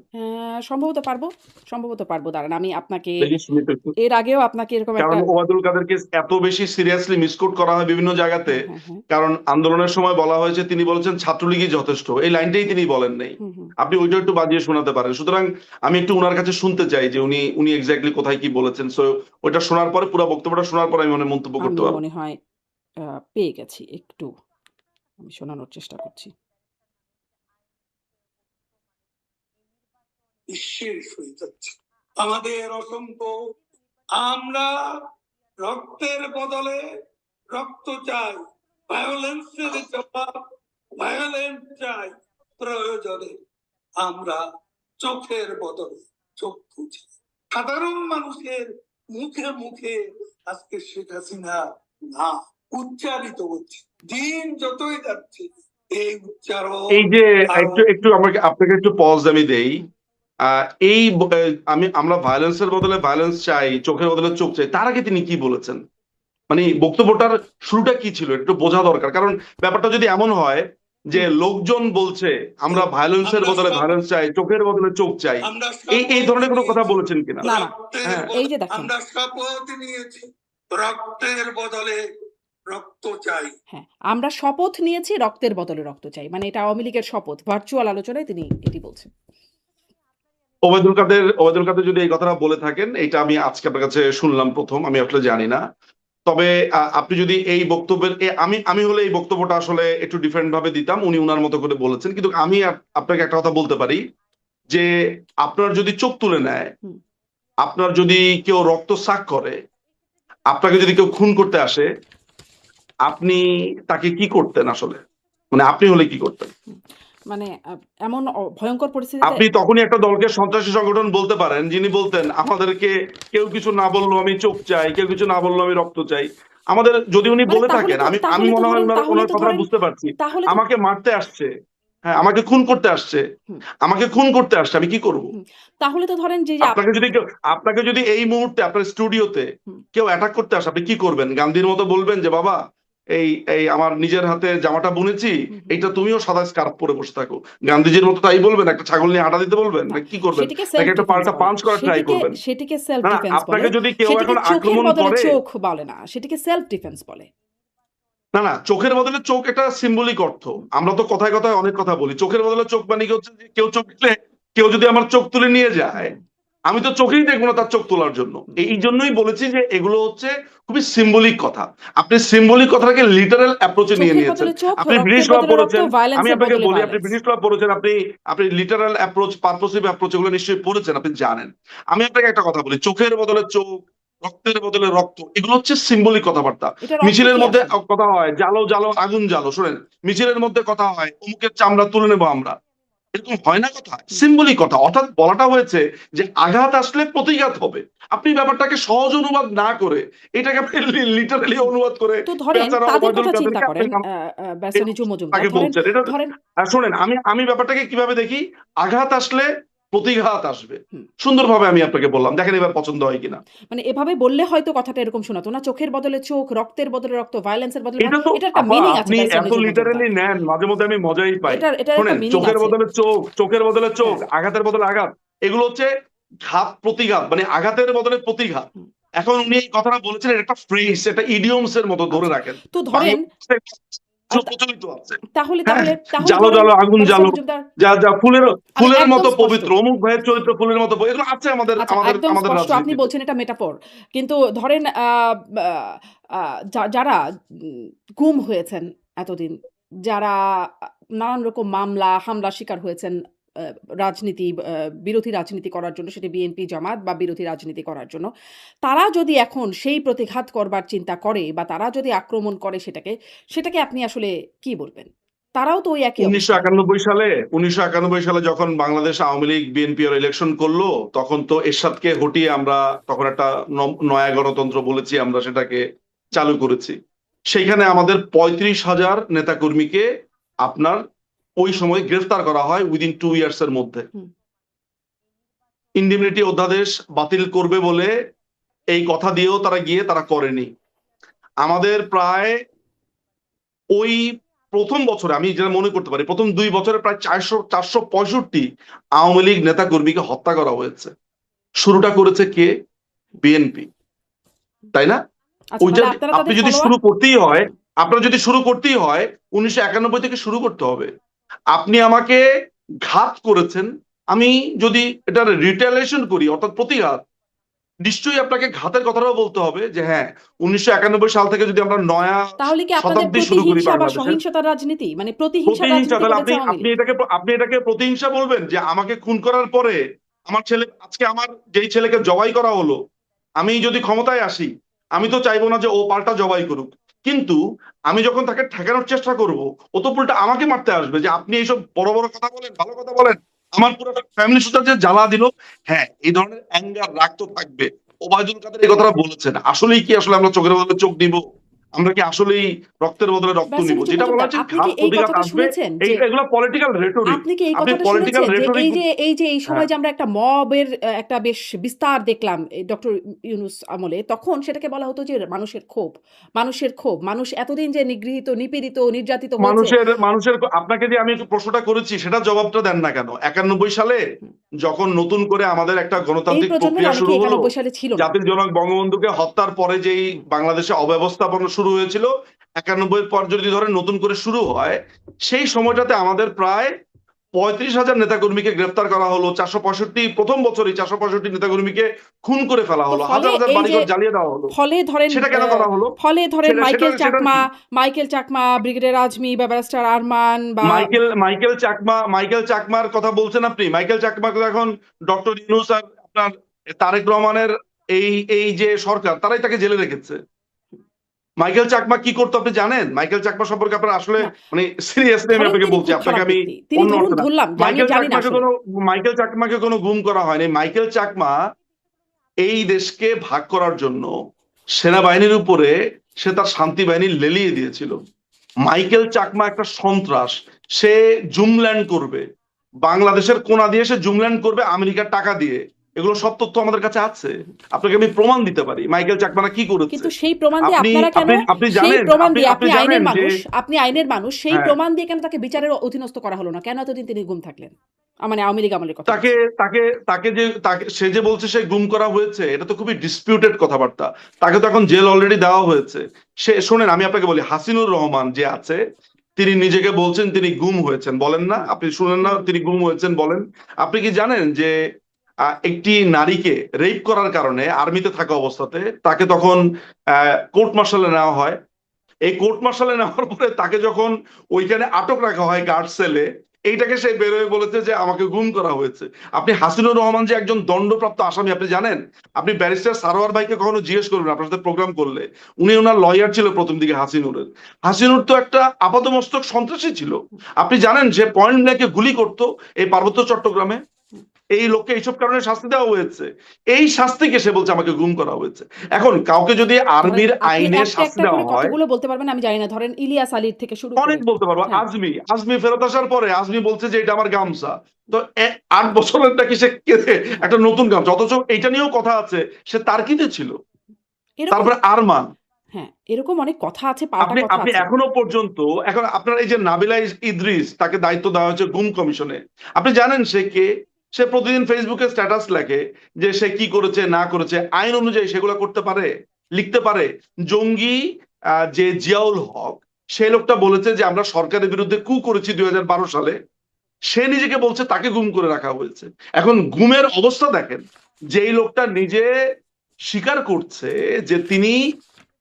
সম্ভবত পারব। সম্ভবত পারব। দাঁড়ান আমি আপনাকে দেখি শুনি তো একটু। এর আগেও আপনাকে এরকম কারণ একটা ওবায়দুল কাদেরকে এত বেশি সিরিয়াসলি মিসকোট করা হয় বিভিন্ন জায়গাতে। হ্যাঁ, হ্যাঁ, হ্যাঁ। কারণ আন্দোলনের সময় বলা হয়েছে, তিনি বলেছেন ছাত্রলীগই যথেষ্ট, এই লাইনটাই হুম, তিনি বলেন নাই। হুম, হুম। আপনি ওইটা একটু বাজিয়ে শোনাতে পারেন। সুতরাং আমি একটু উনার কাছে শুনতে চাই যে উনি উনি এক্স্যাক্টলি কোথায় কি বলেছেন। সো ওইটা শোনার পরে, পুরো বক্তব্যটা শোনার পরে আমি মন্তব্য করতে আমি পারবো। মনে হয় আ পেয়ে গেছি একটু। আমি শোনানোর চেষ্টা করছি। শেষ হয়ে যাচ্ছে আমাদের অসংখ্য। আমরা রক্তের বদলে রক্ত চাই, ভায়োলেন্সের জবাব ভায়োলেন্স চাই, প্রয়োজনে আমরা চোখের বদলে চক্ষু চাই। সাধারণ মানুষের মুখে মুখে আজকে শেখ হাসিনা না উচ্চারিত হচ্ছে। দিন যতই যাচ্ছে এই উচ্চারণ এই যে আরো একটু একটু আমাকে আপনাকে একটু পজ আমি দেই। আমরা ভায়োলেন্সের বদলে ভায়োলেন্স চাই, চোখের বদলে চোখ চাই, তার আগে তিনি কি বলেছেন? মানে বক্তব্যটার শুরুটা কি ছিল একটু বোঝা দরকার। কারণ ব্যাপারটা যদি এমন হয় যে হুম, লোকজন বলছে আমরা ভায়োলেন্সের আমরা বদলে সব ভায়োলেন্স চাই, চোখের বদলে চোখ চাই, আমরা এই শপথ ধরনের কোনো কথা নিয়েছি বলেছেন কিনা? না, না। রক্তের হ্যাঁ, এই যে দেখেন আমরা শপথ নিয়েছি রক্তের বদলে রক্ত চাই। হ্যাঁ, আমরা শপথ নিয়েছি রক্তের বদলে রক্ত চাই। মানে এটা আওয়ামী লীগের শপথ। ভার্চুয়াল আলোচনায় তিনি এটি বলছেন। ওবায়দুল কাদের যদি এই কথাটা বলে থাকেন, এটা আমি আজকে আপনার কাছে শুনলাম প্রথম, আমি আসলে জানি না। তবে আপনি যদি এই বক্তব্যের আমি হলে এই বক্তব্যটা আসলে একটু ডিফারেন্ট ভাবে দিতাম। উনি উনার মতো করে বলেছেন। কিন্তু আমি আপনাকে একটা কথা বলতে পারি যে আপনার যদি চোখ তুলে নেয়, হুম। আপনার যদি কেউ রক্তচাক করে, আপনাকে যদি কেউ খুন করতে আসে, আপনি তাকে কি করতেন আসলে? মানে আপনি হলে কি করতেন? হুম। মানে এমন ভয়ংকর পরিস্থিতিতে আপনি তখনই একটা দলকে সন্ত্রাসী সংগঠন বলতে পারেন, যিনি বলতেন আমাদেরকে কেউ কিছু না বললো আমি চোখ চাই, কেউ কিছু না বললো আমি রক্ত চাই। আমাদের যদি উনি মানে বলে থাকেন, আমি আমি মনে হয় ওনার কথাটা বুঝতে পারছি। তাহলে তো আমাকে মারতে আসছে, হ্যাঁ, আমাকে খুন করতে আসছে, হুম, আমাকে খুন করতে আসছে, আমি কি করব? হুম। তাহলে তো ধরেন যে আপনাকে যদি এই মুহূর্তে আপনার স্টুডিওতে হুম, কেউ অ্যাটাক করতে আসে, আপনি কি করবেন? গান্ধীর মতো বলবেন যে বাবা এই এই আমার নিজের হাতে জামাটা বুনেছি, হুম, হুম। এইটা তুমিও সাদা স্কার্ফ পরে বসে থাকো। গান্ধীজির মতো তাই বলবেন? একটা ছাগল নিয়ে আটা দিতে বলবেন? না, নাকি কি করবেন? সেটিকে নাকি সেলফ একটা ডিফেন্স পাল্টা বলে। পাঞ্চ করার ট্রাই করবেন? সেটিকে সেলফ না, না, ডিফেন্স বলে। আপনাকে যদি কেউ সেটিকে এখন চোখের আক্রমণ বদলে করে, চোখ বলে না। সেটিকে সেলফ ডিফেন্স বলে। না, না, চোখের বদলে চোখ একটা সিম্বলিক অর্থ। হুম, আমরা তো কথায় কথায় অনেক কথা বলি। চোখের বদলে চোখ মানে কি হচ্ছে যে কেউ চোখ দিলে, কেউ যদি আমার চোখ তুলে নিয়ে যায়, হুম, আমি তো চোখেই দেখবো না তার চোখ তোলার জন্য। হুম। এই জন্যই বলেছি যে এগুলো হচ্ছে খুবই সিম্বলিক কথা। আপনি সিম্বলিক কথাটাকে লিটারাল অ্যাপ্রোচে নিয়ে চোখের নিয়েছেন। বদলে চোখ, আপনি ব্রিটিশ রক্তের ল বদলে রক্ত, পড়েছেন। আমি ভায়োলেন্সের আপনাকে বদলে বলি, আপনি ভায়োলেন্স। ব্রিটিশ ল পড়েছেন, আপনি লিটারাল অ্যাপ্রোচ, পারপোসিভ অ্যাপ্রোচ এগুলো নিশ্চয়ই পড়েছেন, আপনি জানেন। আমি আপনাকে একটা কথা বলি, চোখের বদলে চোখ, রক্তের বদলে রক্ত, এগুলো হচ্ছে সিম্বলিক কথাবার্তা। এটার অর্থ মিছিলের কি মধ্যে আসলে? কথা হয় জ্বালো জ্বালো আগুন জ্বালো, শোনেন, মিছিলের মধ্যে কথা হয় অমুকের চামড়া তুলে নেবো আমরা, এরকম হয় না কথা, হুম। সিম্বলিক কথা। অর্থাৎ বলাটা হয়েছে যে আঘাত আসলে প্রতিঘাত হবে। আপনি ব্যাপারটাকে সহজ অনুবাদ না করে এটাকে আপনি লিটারালি অনুবাদ করে তো ধরেন বেচারা তাদের ওবায়দুল কথা চিন্তা কাদেরকে আপনি করেন ব্যারিস্টার নিজু মজুমদার। তাকে ধরেন বলছেন এটা। ধরেন শোনেন, আমি আমি ব্যাপারটাকে কিভাবে দেখি, আঘাত আসলে প্রতিঘাত আসবে। হুম। সুন্দরভাবে আমি আপনাকে বললাম, দেখেন এবার পছন্দ হয় কিনা। মানে এভাবে বললে হয়তো কথাটা এরকম শোনাতো না। চোখের বদলে চোখ, রক্তের বদলে রক্ত, ভায়োলেন্সের বদলে এটা তো এটা একটা আপা মিনিং আছে আপনি ব্যারিস্টার এত নজরুল মজুমদার। লিটারেলি নেন, মাঝে মধ্যে আমি মজাই পাই। এটার একটা শোনেন, মিনিং চোখের আছে। বদলে চোখ, চোখের বদলে চোখ, হ্যাঁ। আঘাতের বদলে আঘাত, এগুলো হচ্ছে ঘাত প্রতিঘাত, মানে আঘাতের বদলে প্রতিঘাত। হুম। এখন উনি এই কথাটা বলেছেন, এটা একটা ফ্রেজ, এটা ইডিয়মস এর মতো ধরে আচ্ছা। রাখেন। তো ধরেন বাংলাদেশে তা প্রচলিত আছে। তাহলে হ্যাঁ, তাহলে তাহলে জালো ধরেন জালো আগুন ব্যারিস্টার জালো, মজুমদার যা যা ফুলের আমি ফুলের একদম মতো স্পষ্ট। পবিত্র, অমুক ভাইয়ের চরিত্র ফুলের মতো এগুলো আছে আমাদের আচ্ছা, আমাদের একদম আমাদের স্পষ্ট আপনি রাজনীতিতে। বলছেন এটা মেটাফর। কিন্তু ধরেন বা যারা গুম হয়েছেন এতদিন, যারা নানান রকম মামলা, হামলার শিকার হয়েছেন আ রাজনীতি বিরোধী রাজনীতি করার জন্য, সেটা বিএনপি, জামাত বা বিরোধী রাজনীতি করার জন্য। তারা যদি এখন সেই প্রতিঘাত করবার চিন্তা করে বা তারা যদি আক্রমণ করে সেটাকে আপনি আসলে কি বলবেন? তারাও তো ওই একই অবস্থায়। 1991 সালে যখন বাংলাদেশ আওয়ামী লীগ বিএনপি এর ইলেকশন করলো, তখন তো এরশাদকে হটিয়ে আমরা তখন একটা নয়া গণতন্ত্র বলেছি, আমরা সেটাকে চালু করেছি। সেইখানে আমাদের 35,000 নেতাকর্মীকে আপনার ওই সময় গ্রেফতার করা হয় উইদিন 2 ইয়ার্স এর মধ্যে। হুম। ইন্ডেমনিটি অধ্যাদেশ বাতিল করবে বলে এই কথা দিয়েও তারা গিয়ে তারা করেনি। আমাদের প্রায় ওই প্রথম বছরে আমি যেটা মনে করতে পারি, প্রথম 2 বছরে প্রায় 465 আওয়ামী লীগ নেতা কর্মীকে হত্যা করা হয়েছে। শুরুটা করেছে কে? বিএনপি, তাই না? আচ্ছা, ওইটা তাহলে আপনারা আপনি তাদের যদি ফলোয়ার? শুরু করতেই হয়, আপনার যদি শুরু করতেই হয় 1991 থেকে শুরু করতে হবে। আপনি আমাকে ঘাত করেছেন, আমি যদি এটার রিটেলিয়েশন করি অর্থাৎ প্রতিঘাত, নিশ্চয়ই আপনাকে ঘাতের কথাটাও বলতে হবে যে হ্যাঁ, 1991 সাল থেকে যদি আমরা নয়া তাহলে কি আপনাদের শতাব্দী শুরু করি প্রতিহিংসা বা বাংলাদেশের, সহিংসতার রাজনীতি? মানে প্রতিহিংসার প্রতিহিংসা, রাজনীতি তাহলে করেছে আপনি আওয়ামী আপনি লীগ? এটাকে প্রতিহিংসা বলবেন যে আমাকে খুন করার পরে আমার ছেলে, আজকে আমার যেই ছেলেকে জবাই করা হলো, আমি যদি ক্ষমতায় আসি, আমি তো চাইবো না যে ও পাল্টা জবাই করুক, কিন্তু আমি যখন তাকে ঠেকানোর চেষ্টা করব, ও তো উল্টা আমাকে মারতে আসবে যে আপনি এইসব বড় বড় কথা বলেন, ভালো কথা বলেন, আমার পুরো ফ্যামিলি সুদ্ধা যে জ্বালা দিল। হ্যাঁ, এই ধরনের অ্যাঙ্গার, রাগ তো থাকবে। ওবায়দুল কাদের এই কথাটা বলেছেন, আসলেই কি আসলে আমরা চোখের বদলে চোখ নিব? আমরা কি আসলেই রক্তের বদলে রক্ত ব্যারিস্টার নিব? নজরুল যেটা বলা মজুমদার, হচ্ছে আপনি কি ঘাত এই প্রতিঘাত কথাটা আসবে, শুনেছেন যে এগুলো পলিটিক্যাল রেটরিক। আপনি কি এই আপনি কথাটা পলিটিক্যাল শুনেছেন যে রেটরিক। এই হ্যাঁ, সময় যে আমরা একটা মবের একটা বেশ বিস্তার দেখলাম ডক্টর ইউনূস আমলে, তখন সেটাকে বলা হতো যে মানুষের ক্ষোভ। মানুষের ক্ষোভ। মানুষ এতদিন যে নিগৃহীত, নিপীড়িত, নির্যাতিত হয়েছে। মানুষের আপনাকে যে আমি একটু প্রশ্নটা করেছি সেটা জবাবটা দেন না কেন? 91 সালে হুম। যখন নতুন করে আমাদের একটা এই গণতান্ত্রিক প্রজন্মের প্রক্রিয়া অনেকে শুরু হলো, 91 সালে ছিল না। জাতির জনক বঙ্গবন্ধুকে হত্যার পরে যেই হুম। বাংলাদেশে অব্যবস্থাপনা শুরু হয়েছিল, 91 পর যদি ধরেন নতুন করে শুরু হয়, সেই সময়টাতে আমাদের প্রায় 35,000 নেতাকর্মীকে গ্রেফতার করা হলো। 465 প্রথম বছরই 465 নেতাকর্মীকে খুন করে ফেলা তো হলো, ফলে হাজার হাজার এই যে বাড়িঘর জ্বালিয়ে দেওয়া হলো। ফলে ধরেন সেটা কেন করা হলো? ফলে ধরেন সেটা সেটা সেটা মাইকেল চাকমা, ব্রিগেডিয়ার আজমি বা ব্যারিস্টার আরমান বা মাইকেল চাকমার কথা বলছেন আপনি? মাইকেল চাকমা তো এখন ডক্টর ইউনূস আর আপনার তারেক রহমানের এই এই যে সরকার, তারাই তাকে জেলে রেখেছে। মাইকেল চাকমা কি করতো আপনি জানেন? মাইকেল চাকমা সম্পর্কে আপনার আসলে না, মানে সিরিয়াসলি আমি ধরেন আপনাকে তিনি বলছি, খুব আপনাকে খারাপ আমি ব্যক্তি। তিনি অন্য ধরুন অর্থে না। ধরলাম যে আমি জানি না আসলে। মাইকেল চাকমাকে কোনো গুম করা হয়নি। মাইকেল চাকমা এই দেশকে ভাগ করার জন্য সেনাবাহিনীর উপরে সে তার শান্তি বাহিনী লেলিয়ে দিয়েছিল। মাইকেল চাকমা একটা সন্ত্রাস। সে জুমল্যান্ড করবে, বাংলাদেশের কোনা দিয়ে সে জুমল্যান্ড করবে আমেরিকার টাকা দিয়ে। এগুলো সব তথ্য আমাদের কাছে আছে, আপনাকে আমি প্রমাণ দিতে পারি মাইকেল চাকমারা কি করেছে। কিন্তু সেই প্রমাণ দিয়ে আপনি আপনারা কেন আপনি আপনি সেই জানেন, প্রমাণ আপনি দিয়ে আপনি আপনি জানেন আইনের যে মানুষ, সেই হ্যাঁ, প্রমাণ দিয়ে কেন তাকে বিচারের অধীনস্থ করা হলো না? কেন এতদিন তিনি গুম থাকলেন? মানে আওয়ামী লীগ আমলের কথা তাকে বলছি। তাকে তাকে যে সে যে বলছে সে গুম করা হয়েছে, এটা তো খুবই ডিসপিউটেড কথাবার্তা। তাকে তো এখন জেল অলরেডি দেওয়া হয়েছে। সে শোনেন, আমি আপনাকে বলি, হাসিনুর রহমান যে আছে, তিনি নিজেকে বলছেন তিনি গুম হয়েছেন, বলেন না? হুম, আপনি শুনেন না হুম। তিনি গুম হয়েছেন বলেন? আপনি কি জানেন যে একটি নারীকে রেপ করার কারণে আর্মিতে থাকা অবস্থাতে তাকে তখন কোর্ট মার্শালে নেওয়া হয়। এই কোর্ট মার্শালে নেওয়ার পরে তাকে যখন ওইখানে আটক রাখা হয় গার্ড সেলে, এইটাকে সে বেরোয় বলেছে যে আমাকে গুম করা হয়েছে। আপনি হাসিনুর রহমান যে একজন দণ্ডপ্রাপ্ত আসামি, আপনি জানেন? আপনি ব্যারিস্টার সারোয়ার ভাইকে কখনো জিজ্ঞেস করবেন আপনার সাথে প্রোগ্রাম করলে, উনি ওনার লয়ার ছিল প্রথম দিকে হাসিনুরের। হাসিনুর তো একটা আপাতমস্তক সন্ত্রাসী ছিল। আপনি জানেন যে পয়েন্ট ব্ল্যাঙ্কে গুলি করতো এই পার্বত্য চট্টগ্রামে। এই লোককে এইসব কারণে শাস্তি দেওয়া হয়েছে, এই শাস্তিকে সে বলছে আমাকে গুম করা হয়েছে। এখন কাউকে যদি ধরেন আর্মির আপনি আইনে একটা শাস্তি একটা করে দেওয়া হয়, কতগুলো বলতে পারবেন আমি জানি না। ধরেন ইলিয়াস আলীর থেকে শুরু করে অনেক বলতে পারবো। হ্যাঁ। আজমি ফেরত আসার পরে আজমি বলছে যে এটা আমার গামছা, তো 8 বছরের নাকি সে কেঁদে একটা নতুন গামছা, অথচ এটা নিয়েও কথা আছে সে তার্কিতে ছিল। এরকম তারপরে আরমান, হ্যাঁ, এরকম অনেক কথা আছে, পাল্টা আপনি কথা আপনি আছে। এখনো পর্যন্ত এখন আপনার এই যে নাবিলা ইদ্রিস, তাকে দায়িত্ব দেওয়া হয়েছে গুম কমিশনে। আপনি জানেন সে কে? সে প্রতিদিন ফেসবুকে স্ট্যাটাস লেখে যে সে কি করেছে না করেছে, আইন অনুযায়ী সেগুলো করতে পারে, লিখতে পারে। জঙ্গি যে জিয়াউল হক, সেই লোকটা বলেছে যে আমরা সরকারের বিরুদ্ধে কু করেছি 2012 সালে, সে নিজেকে বলছে তাকে গুম করে রাখা হয়েছে। এখন গুমের অবস্থা দেখেন, যেই লোকটা নিজে স্বীকার করছে যে তিনি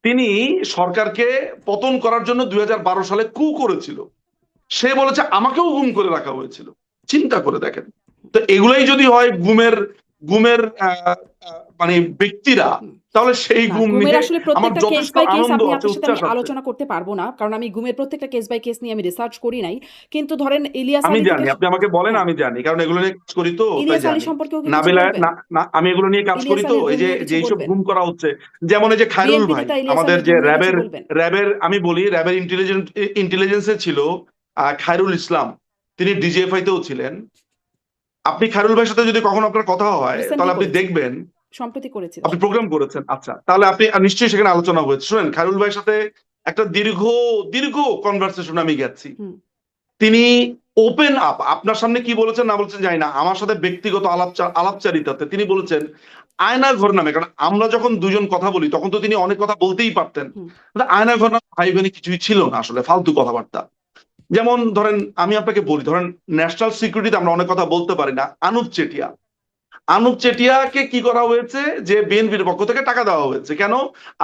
তিনি সরকারকে পতন করার জন্য 2012 সালে কু করেছিল, সে বলেছে আমাকেও গুম করে রাখা হয়েছিল। চিন্তা করে দেখেন। তো এগুলাই যদি হয় গুমের গুমের মানে ব্যক্তিরা, হুম। তাহলে সেই না, গুম গুমের নিয়ে আসলে আমার প্রত্যেকটা কেস যথেষ্ট বাই কেস আনন্দ আপনি আছে, আপনার সাথে আমি উচ্ছ্বাস আছে। আলোচনা করতে পারবো না, কারণ আমি গুমের প্রত্যেকটা কেস বাই কেস নিয়ে আমি রিসার্চ করি নাই। কিন্তু ধরেন ইলিয়াস আমি আলী থেকে জানি, আপনি আমাকে বলেন, হ্যাঁ, আমি জানি, কারণ এগুলো নিয়ে কাজ করি তো, তাই ইলিয়াস আলী জানি। সম্পর্কেও কি কিছু নাবিলা বলবেন? না না, আমি এগুলো নিয়ে কাজ করি ইলিয়াস তো, আলীর এই গুম যে নিয়ে যে কিছু এইসব বলবেন? গুম করা হচ্ছে, যেমন এই যে খায়রুল বিএনপি ভাই, নেতা ইলিয়াস আমাদের আলীর যে গুম নিয়ে কিছু র্যাবের বলবেন? র্যাবের আমি বলি, র্যাবের ইন্টেলিজেন্সে ছিল খায়রুল ইসলাম, তিনি ডিজিএফআই তেও ছিলেন। আপনি খায়রুল ভাইয়ের সাথে যদি কখনো আপনার কথা হয়, রিসেন্টলি তাহলে আপনি করেছি, দেখবেন, সম্প্রতি করেছি আপনি তার সাথে। প্রোগ্রাম করেছেন, আচ্ছা, তাহলে আপনি নিশ্চয়ই সেখানে আলোচনা হয়েছে। শুনেন, খায়রুল ভাইয়ের সাথে একটা দীর্ঘ দীর্ঘ কনভারসেশন আমি গেছি। হুম, তিনি ওপেন আপ, আপনার সামনে কি বলেছেন না বলেছেন জানি না, আমার সাথে ব্যক্তিগত আলাপচারিতাতে তিনি বলেছেন আয়না ঘর নামে, কারণ আমরা যখন দুজন কথা বলি তখন তো তিনি অনেক কথা বলতেই পারতেন, হুম, আয়না ঘর নামে ভাই বোনে কিছুই ছিল না, আসলে ফালতু কথাবার্তা। যেমন ধরেন আমি আপনাকে বলি, ধরেন ন্যাশনাল সিকিউরিটিতে আমরা অনেক কথা বলতে পারি না। আনুপ চেটিয়াকে কি করা হয়েছে, যে বিএনপির পক্ষ থেকে টাকা দেওয়া হয়েছে, কেন?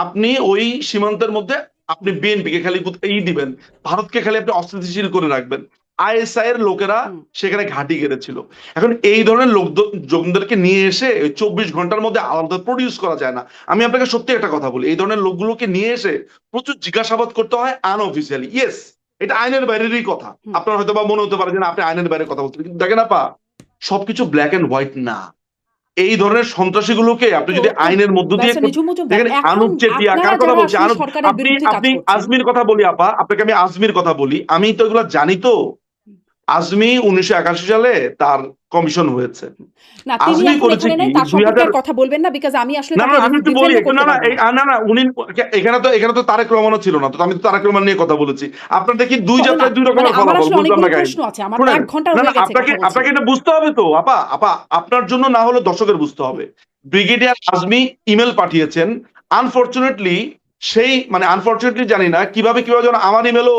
আপনি ওই সীমান্তের মধ্যে আপনি বিএনপিকে খালি দিবেন, ভারতকে খালি আপনি অস্থিতিশীল করে রাখবেন। আইএসআই এর লোকেরা হুম। সেখানে ঘাঁটি গেড়েছিল। এখন এই ধরনের লোকজনদেরকে নিয়ে এসে 24 ঘন্টার মধ্যে আলাদা প্রডিউস করা যায় না। আমি আপনাকে সত্যি একটা কথা বলি, এই ধরনের লোকগুলোকে নিয়ে এসে প্রচুর জিজ্ঞাসাবাদ করতে হয় আনঅফিসিয়ালি। ইয়েস, এটা আইনের বাইরেরই কথা। হুম। আপনার হয়তো বা মনে হতে পারে যে না, আপনি আইনের বাইরে কথা বলছেন, কিন্তু দেখেন আপা, সবকিছু ব্ল্যাক এন্ড হোয়াইট না। এই ধরনের সন্ত্রাসীগুলোকে আপনি তো যদি তো আইনের মধ্য দিয়ে ব্যারিস্টার নিঝুম মজুমদার, দেখেন, এখন আনুপ চেটিয়া, আপনারা কার কথা যারা বলছি? আসলে আনুপ, সরকারের আপনি বিরুদ্ধে কাজ আপনি করছেন আজমির কথা বলি আপা, আপনাকে আমি আজমির কথা বলি, আমি তো এগুলো জানি তো। আজমি 1981 সালে তার কমিশন হয়েছে। না, তিনি আজমি এখন করেছে এখানে কি নাই, তার 2000, সম্পর্কে আর কথা বলবেন না, বিকজ আমি আসলে না তাকে আমি একটু বলি ডিফেন্ডও একটু, করতে না না পারবো না। না না, উনি এখানে তো তারেক রহমানও ছিল না, তো আমি তো তারেক রহমান নিয়ে কথা বলেছি। আপনার দেখি দুই না, যাত্রায় দুই মানে রকমের আমার ফলাফল, আসলে বুঝলাম অনেকগুলো না কাহিনী। প্রশ্ন আছে, আমার শুনেন, 1 ঘন্টা না না, হয়ে গেছে আপনাকে কথা বলছি। আপনাকে এটা বুঝতে হবে তো আপা, আপনার জন্য না হলে দর্শকের বুঝতে হবে। ব্রিগেডিয়ার আজমি ইমেল পাঠিয়েছেন, আনফরচুনেটলি আনফরচুনেটলি জানি না কিভাবে যেন আমার ইমেলও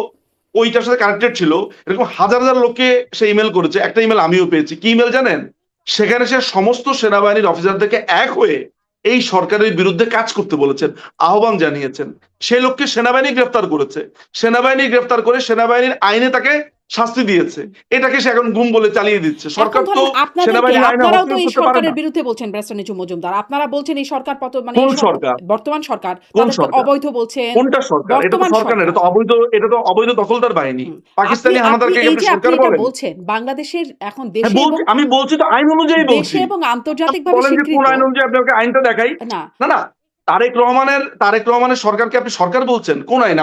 ওইটার সাথে কানেক্টেড ছিল। এরকম হাজার হাজার লোককে সে ইমেল করেছে, একটা ইমেল আমিও পেয়েছি। কি ইমেল জানেন? সেখানে সে সমস্ত সেনাবাহিনীর অফিসারদেরকে এক হয়ে এই সরকারের বিরুদ্ধে কাজ করতে বলেছেন, আহ্বান জানিয়েছেন। সেই লোককে সেনাবাহিনী গ্রেফতার করেছে, সেনাবাহিনী গ্রেফতার করে সেনাবাহিনীর আইনে তাকে শাস্তি দিয়েছে। এটাকে সে এখন গুম বলে চালিয়ে দিচ্ছে। এখন সরকার তো ধরেন আপনাদেরকে, সেনাবাহিনীর আইনে আপনারাও তো হস্তক্ষেপ এই করতে পারে না। সরকারের বিরুদ্ধে বলছেন ব্যারিস্টার নিঝুম মজুমদার, আপনারা বলছেন এই সরকার মানে কোন এই সরকার? বর্তমান সরকার কোন তাদেরকে সরকার? অবৈধ বলছেন। কোনটা সরকার? এটা তো বর্তমান সরকার না, সরকার। এটা তো অবৈধ দখলদার বাহিনী। হুম। আপনি পাকিস্তানি আপনি হানাদারকে এই আপনি যে আপনি সরকার এটা বলেন? বলছেন, বাংলাদেশের এখন হ্যাঁ, বলছি, আমি বলছি তো আইন অনুযায়ী বলছি। দেশে এবং আন্তর্জাতিকভাবে বলেন যে কোন স্বীকৃত। আইন অনুযায়ী, আপনি ওকে আইনটা দেখাই। না, না না, তারেক রহমানের সরকারকে আপনি সরকার বলছেন কোন আইন?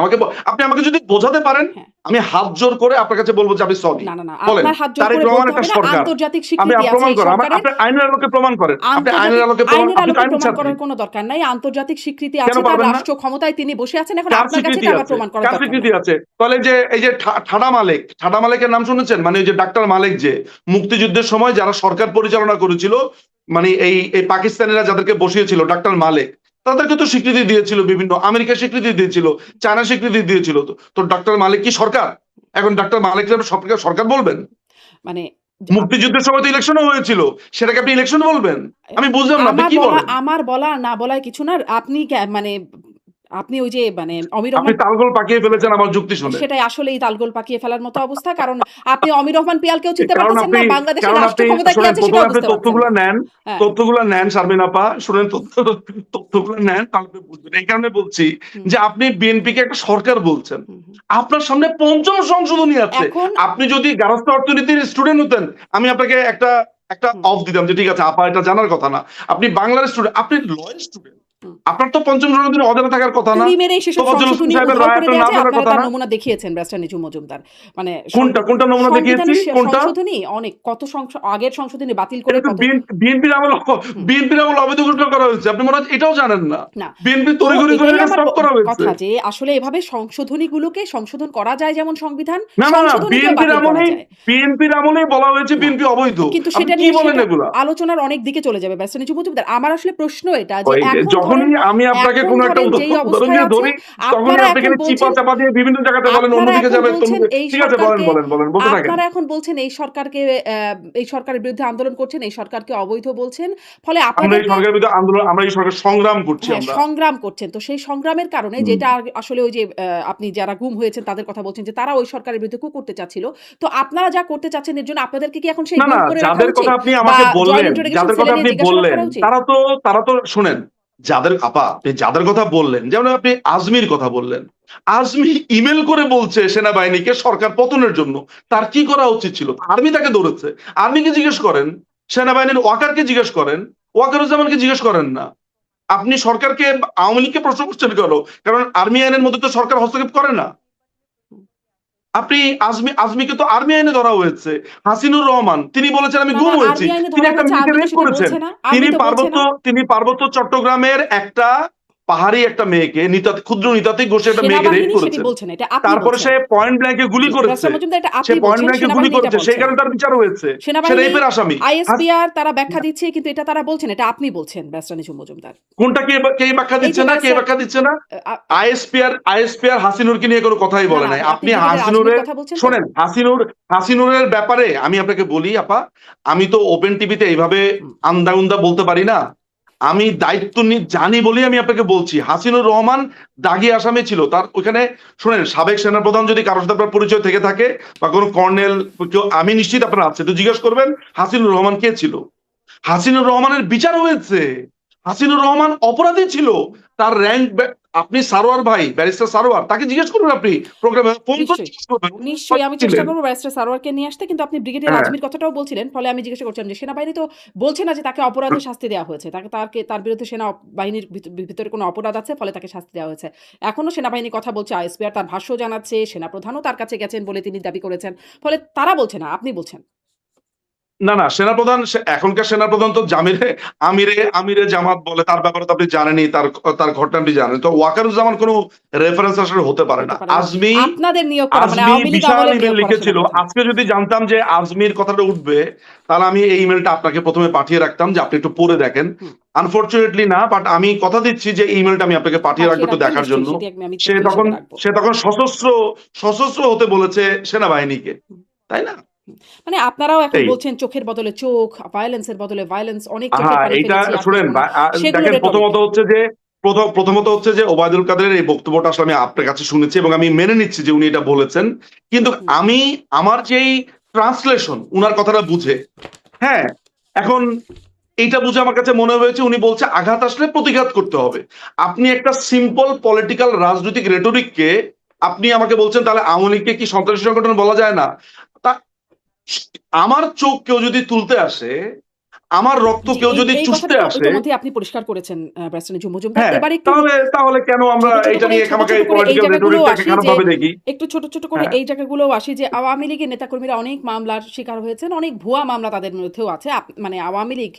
আপনি আমাকে যদি বোঝাতে পারেন, হ্যাঁ। আমি হাত জোর করে আপনার কাছে বলবো যে আমি সরি। না, না, না, বলেন, আপনার হাত জোর তারেক করে রহমান বলতে একটা হবে না। সরকার, আন্তর্জাতিক আপনি স্বীকৃতি আছে প্রমাণ এই করেন, সরকারের। আপনি আইনের আলোকে প্রমাণ করেন, আপনি আইনের আলোকে প্রমাণ, আইনের আপনি তো আলোকে আইন প্রমাণ ছাত্রী। করার কোনো দরকার নাই। আন্তর্জাতিক স্বীকৃতি কেন আছে, তার পারবেন না? রাষ্ট্র ক্ষমতায় তিনি বসে আছেন, এখন কার আপনার কাছে স্বীকৃতি এটা আবার আছে? প্রমাণ করার কার দরকার স্বীকৃতি নাই। আছে? তাহলে এই যে ঠাডা মালেকের নাম শুনেছেন? মানে ওই যে ডাক্তার মালেক, যে মুক্তিযুদ্ধের সময় যারা সরকার পরিচালনা করেছিল, মানে এই পাকিস্তানিরা যাদেরকে বসিয়েছিল, ডাক্তার মালেক, তাদেরকে তো স্বীকৃতি দিয়েছিল বিভিন্ন, আমেরিকা স্বীকৃতি দিয়েছিল, চায়না স্বীকৃতি দিয়েছিল। তো ডক্টর মালেক কি সরকার? এখন ডক্টর মালেক সরকার বলবেন? মানে মুক্তিযুদ্ধের সময় তো ইলেকশনও হয়েছিল, সেটাকে আপনি ইলেকশন বলবেন? আমি বুঝলাম না, আপনি কি বলেন? আমার বলা না বলায় কিছু না। আপনি মানে আপনি ওই যে মানে অমির আপনি রহমান, তালগোল পাকিয়ে ফেলেছেন আমার যুক্তি শুনে। সেটাই আসলেই তালগোল পাকিয়ে ফেলার মতো অবস্থা। কারণ আপনি অমির রহমান পিয়ালকেও চিনতে কারণ পারতেছেন আপনি না, বাংলাদেশের রাষ্ট্র ক্ষমতা কি শোনেন, আছে প্রথমে সেটাও আপনি বুঝতে পারছেন না। হ্যাঁ। তথ্যগুলো নেন শারমিন আপা, শুনেন, তথ্যগুলো নেন, তাহলে বুঝবেন। এই কারণে বলছি যে আপনি বিএনপিকে একটা সরকার বলছেন, আপনার সামনে ৫ম সংশোধনী আছে। এখন আপনি যদি গার্হস্থ্য অর্থনীতির স্টুডেন্ট হতেন, আমি আপনাকে একটা একটা হুম। অফ দিতাম যে ঠিক আছে আপা এটা জানার কথা না, আপনি বাংলার স্টুডেন্ট, আপনি লয়ের স্টুডেন্ট, হুম। আপনার তো পঞ্চম দিন অজানা থাকার কথা না, তুড়ি মেরেই সেসব তোফাজ্জল হোসেন সংশোধনী সাহেবের উধাও রায় করে আপনার দেয়া না যায়। জানার আপনারা কথা তার না। নমুনা দেখিয়েছেন ব্যারিস্টার নিঝুম মজুমদার। মানে কোনটা কোনটা নমুনা দেখিয়েছি, সংবিধানের কোনটা? সংশোধনী অনেক কত আগের সংশোধনী বাতিল করে এটা তো কত বিএনপির আমলে হুম। বিএনপির আমলে অবৈধ ঘোষণা করা হয়েছে, আপনি মনে হয় এটাও জানেন না? না। বিএনপি তো তড়িঘড়ি করে এটাই এটা আমার স্টপ করা হয়েছে। কথা যে আসলে এভাবে সংশোধনীগুলোকে সংশোধন করা যায় যেমন সংবিধান, না সংশোধনীকেও বাতিল করা যায়। বিএনপির আমলেই বলা হয়েছে না। বিএনপি অবৈধ। কিন্তু আপনি সেটা কি নিয়ে বলেন সেটা এগুলা? আলোচনার অনেক দিকে চলে যাবে ব্যারিস্টার নিঝুম মজুমদার। আমার আসলে প্রশ্ন এটা যে যখনই আমি আপনাকে এখন কোনো একটা ধরেন যেই উদাহরণ অবস্থায় দিয়ে আছে ধরি, তখনই আপনারা আপনি এখন এখানে চিপা বলছেন চাপা দিয়ে বিভিন্ন জায়গাতে বলেন আপনারা অন্যদিকে এখন যাবে বলছেন তমুকে। এই ঠিক আছে বলেন সরকারকে বলতে থাকেন। আপনারা এখন বলছেন এই সরকারকে এই সরকারের বিরুদ্ধে আন্দোলন করছেন, এই সরকারকে অবৈধ বলছেন। ফলে আমরা এই আপনাদেরকে সরকারের বিরুদ্ধে আন্দোলন, আমরা এই সরকার সংগ্রাম করছি হ্যাঁ, আমরা। সংগ্রাম করছেন। তো সেই সংগ্রামের কারণে হুম। যেটা আসলে ওই যে আপনি যারা গুম হয়েছেন তাদের কথা বলছেন যে তারা ওই সরকারের বিরুদ্ধে কু করতে চাচ্ছিল। তো আপনারা যা করতে চাচ্ছেন এর জন্য আপনাদেরকে কি এখন সেই না গুম করে রাখা যাদের উচিত? কথা আপনি বা আমাকে জয়েন্ট বললেন, ইন্টারোগেশন যাদের সেলে কথা নিয়ে আপনি জিজ্ঞাসাবাদ বললেন, করা উচিত? তারা তো শুনেন, আপনি যাদের কথা বললেন, যেমন আপনি আজমির কথা বললেন, আজমি ইমেল করে বলছে সেনাবাহিনীকে সরকার পতনের জন্য। তার কি করা উচিত ছিল? আর্মি তাকে ধরেছে, আর্মিকে জিজ্ঞেস করেন, সেনাবাহিনীর ওয়াকারকে জিজ্ঞেস করেন, ওয়াকারুজ্জামানকে জিজ্ঞেস করেন না। আপনি সরকারকে, আওয়ামী লীগকে প্রশ্ন করছেন কেন? কারণ আর্মি আইনের মধ্যে তো সরকার হস্তক্ষেপ করে না। আপনি আজমিকে তো আর্মি আইনে ধরা হয়েছে। হাসিনুর রহমান তিনি বলেছেন আমি না, গুম না হয়েছি, আর্মি আইনে তিনি ধরা একটা হয়েছে মেয়েকে আর্মি তো রেপ সেটা করেছেন। বলছে না। আর্মি তো বলছে না। তিনি পার্বত্য চট্টগ্রামের একটা পাহাড়ি একটা মেয়েকে ক্ষুদ্র নিতাতিক ঘষে একটা মেয়েকে রেপ সেনাবাহিনী সেটি করেছেন। বলছে না। এটা আপনি তারপরে বলছেন। সে পয়েন্ট ব্ল্যাঙ্কে গুলি জি, করেছে, ব্যারিস্টার মজুমদার এটা সে আপনি পয়েন্ট বলছেন, ব্ল্যাঙ্কে গুলি সেনাবাহিনী এটা করেছে, সেই বলছে না। কারণে তার বিচার হয়েছে। সে সেনাবাহিনী রেপের আসামি। আইএসপিআর তারা ব্যাখ্যা দিচ্ছে কিন্তু এটা তারা বলছেন এটা আপনি বলছেন ব্যারিস্টার নিঝুম মজুমদার। কোনটা কে ব্যাখ্যা এই দিচ্ছে যে না, কে ব্যারিস্টার ব্যাখ্যা দিচ্ছে না? আ আইএসপিআর হাসিনুরকে নিয়ে কোনো কথাই না, বলে না নাই। আপনি আপনি ব্রিগেডিয়ার আজমির হাসিনুরের, কথা বলছেন তো? শোনেন, হাসিনুরের ব্যাপারে আমি আপনাকে বলি আপা, আমি তো ওপেন টিভিতে এইভাবে হুম। আন্দা বলতে পারি না। আমি দায়িত্ব জানি বলেই আমি আপনাকে বলছি, হাসিনুর রহমান দাগি আসামি ছিল। তার ওইখানে শোনেন, সাবেক সেনাপ্রধান যদি কারোর সাথে আপনার পরিচয় থেকে থাকে বা কোনো কর্নেল, আমি নিশ্চিত আপনার আছে, তো জিজ্ঞেস করবেন হাসিনুর রহমান কে ছিল। হাসিনুর রহমানের বিচার হয়েছে। হাসিনুর রহমান অপরাধী ছিল। তার র্যাঙ্ক, আপনি সারোয়ার ভাই, ব্যারিস্টার সারোয়ার, তাকে জিজ্ঞেস করুন, আপনি প্রোগ্রামে ফোন করে নিশ্চয়ই, জিজ্ঞেস করবেন নিশ্চয়ই আমি চেষ্টা করব ব্যারিস্টার সারোয়ারকে নিয়ে আসতে। কিন্তু আপনি ব্রিগেডিয়ার হ্যাঁ। আজমির কথাটাও বলছিলেন। ফলে আমি জিজ্ঞাসা করছিলাম যে সেনাবাহিনী তো বলছে না যে তাকে অপরাধের শাস্তি দেওয়া হয়েছে। তার বিরুদ্ধে সেনাবাহিনীর ভিতরে কোনো অপরাধ আছে ফলে তাকে শাস্তি দেওয়া হয়েছে। এখনো সেনাবাহিনী কথা বলছে, আইএসপিআর তার ভাষ্য জানাচ্ছে, সেনাপ্রধানও তার কাছে গেছেন বলে তিনি দাবি করেছেন। ফলে তারা বলছে না, আপনি বলছেন। না সেনাপ্রধান, এখনকার সেনাপ্রধান তো আমিরে জামাত বলে, তার ব্যাপারে তো আপনি জানেনই, তার ঘটনা আপনি জানেন। তো ওয়াকারুজ্জামান কোনো রেফারেন্স আসলে হতে পারে না। আপনাদের নিয়োগ করা মানে আজমি আওয়ামী লীগ বিশাল আমলের ইমেল নিয়োগ করা লিখেছিল। সেনাপ্রধান। আজকে যদি জানতাম যে আজমির কথাটা উঠবে, তাহলে আমি এই ইমেলটা আপনাকে প্রথমে পাঠিয়ে রাখতাম যে আপনি একটু পড়ে দেখেন। হুম। আনফরচুনেটলি না, বাট আমি কথা দিচ্ছি যে ইমেলটা আমি আপনাকে পাঠিয়ে রাখবো একটু দেখার জন্য। সেটি আমি সে তথ্য তখন হিসেবে রাখবো। সশস্ত্র হতে বলেছে সেনাবাহিনীকে, তাই না? মানে আপনারাও এখন এই বলছেন চোখের বদলে চোখ, ভায়োলেন্স এর বদলে ভায়োলেন্স, অনেক চোখের হ্যাঁ, পানি এইটা ফেলেছি শুনেন, আত্মসমর্পণে। সেগুলো দেখেন, রেটরিক। প্রথমত হচ্ছে যে ওবায়দুল কাদেরের এই বক্তব্যটা আসলে আমি আপনার কাছে শুনেছি এবং আমি মেনে নিচ্ছি যে উনি এটা বলেছেন। কিন্তু আমি আমার যেই ট্রান্সলেশন উনার কথাটা বুঝে, হ্যাঁ, এখন এইটা বুঝে আমার কাছে মনে হয়েছে উনি বলছে আঘাত আসলে প্রতিঘাত করতে হবে। আপনি একটা সিম্পল পলিটিক্যাল রাজনৈতিক রেটরিককে আপনি আমাকে বলছেন তাহলে আওয়ামী লীগকে কি সন্ত্রাসী সংগঠন বলা যায় না? তা আমার চোখ কেউ যদি তুলতে আসে, আমার রক্ত কেউ যদি এই চুষতে কথাটা তো আসে, ইতিমধ্যে আপনি পরিষ্কার করেছেন ব্যারিস্টার নিঝুম মজুমদার। হ্যাঁ, এবার একটু তাহলে কেন আমরা এটা নিয়ে খামাখাই এই পলিটিক্যাল জায়গাগুলো রেটরিকটাকে আসি খারাপ যে ভাবে দেখি? একটু ছোট করে হ্যাঁ। এই জায়গাগুলো আসি যে আওয়ামী লীগের নেতাকর্মীরা অনেক মামলার শিকার হয়েছেন, অনেক ভুয়া মামলা তাদের মধ্যেও আছে। মানে আওয়ামী লীগ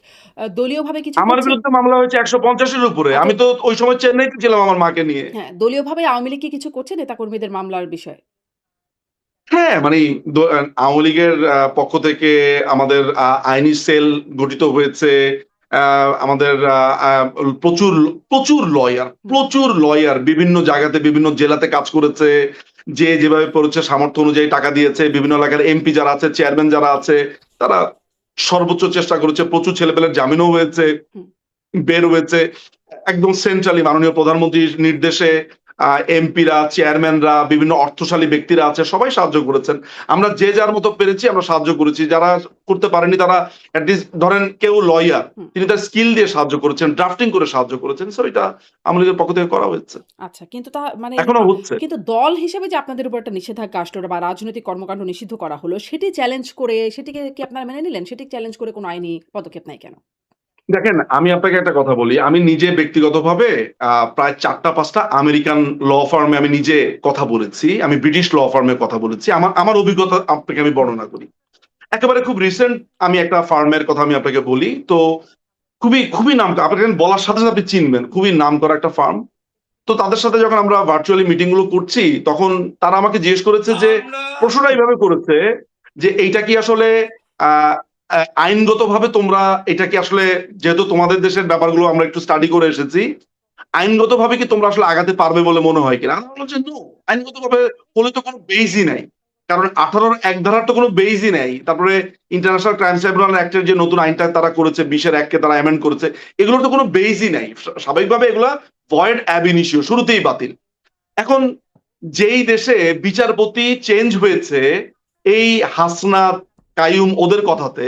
দলীয়ভাবে কিছু আমার করছে। বিরুদ্ধে মামলা হয়েছে 150-এর উপরে। আমি তো ওই সময় চেন্নাইতে ছিলাম আমার মাকে নিয়ে। হ্যাঁ, দলীয়ভাবে আওয়ামী লীগ কি কিছু করছে নেতাকর্মীদের মামলার বিষয়ে? হ্যাঁ, মানে আওয়ামী লীগের পক্ষ থেকে আমাদের আইনি সেল গঠিত হয়েছে। আমাদের প্রচুর লয়ার বিভিন্ন জায়গাতে বিভিন্ন জেলাতে কাজ করেছে। যে যেভাবে পড়েছে সামর্থ্য অনুযায়ী টাকা দিয়েছে। বিভিন্ন এলাকার এমপি যারা আছে, চেয়ারম্যান যারা আছে, তারা সর্বোচ্চ চেষ্টা করেছে। প্রচুর ছেলেপেলের জামিনও হয়েছে, বের হয়েছে। একদম সেন্ট্রালি মাননীয় প্রধানমন্ত্রীর নির্দেশে এমপিরা, চেয়ারম্যানরা, বিভিন্ন অর্থশালী ব্যক্তিরা আছে, সবাই সাহায্য করেছেন। আমরা যে যার মতো পেরেছি আমরা সাহায্য করেছি। যারা করতে পারেনি তারা অ্যাটলিস্ট ধরেন কেউ লয়ার, হুম। তিনি তার স্কিল দিয়ে সাহায্য করেছেন, ড্রাফটিং করে সাহায্য করেছেন। সো এটা আমাদের পক্ষ থেকে করা হয়েছে, আচ্ছা, কিন্তু মানে এখনো হচ্ছে। কিন্তু দল হিসেবে যে আপনাদের উপর একটা নিষেধাজ্ঞা আসলো বা রাজনৈতিক কর্মকাণ্ড নিষিদ্ধ করা হলো, সেটি চ্যালেঞ্জ করে সেটিকে কি আপনারা মেনে নিলেন? সেটি চ্যালেঞ্জ করে কোনো আইনি পদক্ষেপ নাই কেন? দেখেন, আমি আপনাকে একটা কথা বলি। আমি নিজে ব্যক্তিগতভাবে প্রায় ৪টা-৫টা আমেরিকান ল ফার্মে আমি নিজে কথা বলেছি। আমি ব্রিটিশ ল ফার্মে কথা বলেছি। আমার অভিজ্ঞতা আপনাকে আমি বর্ণনা করি। একেবারে খুব রিসেন্ট আমি একটা ফার্মের কথা আমি আপনাকে বলি। তো খুবই নামকরা, আপনাকে বলার সাথে, সাথে আপনি চিনবেন। খুবই নামকরা একটা ফার্ম। তো তাদের সাথে যখন আমরা ভার্চুয়ালি মিটিং গুলো করছি, তখন তারা আমাকে জিজ্ঞেস করেছে যে, আমরা প্রশ্নটা এইভাবে করেছে যে, এইটা কি আসলে আইনগতভাবে তোমরা এটা কি আসলে, যেহেতু তোমাদের দেশের ব্যাপারগুলো আমরা একটু স্টাডি করে এসেছি, আইনগতভাবে কি তোমরা আসলে আগাতে পারবে বলে মনে হয় কিনা? আমি বললাম যে নো, আইনগতভাবে হলে তো কোনো বেইসই নাই। কারণ 18 এক ধারার তো কোনো বেইসই নাই। তারপরে ইন্টারন্যাশনাল ক্রাইম ট্রাইব্যুনাল অ্যাক্টের যে নতুন আইনটা তারা করেছে, 20-এর 1 কে তারা অ্যামেন্ড করেছে, এগুলোর তো কোনো বেইসই নাই। স্বাভাবিকভাবে এগুলা ভয়েড অ্যাব ইনিশিও, শুরুতেই বাতিল। এখন যেই দেশে বিচারপতি চেঞ্জ হয়েছে এই হাসনাত, কাইয়ুম ওদের কথাতে,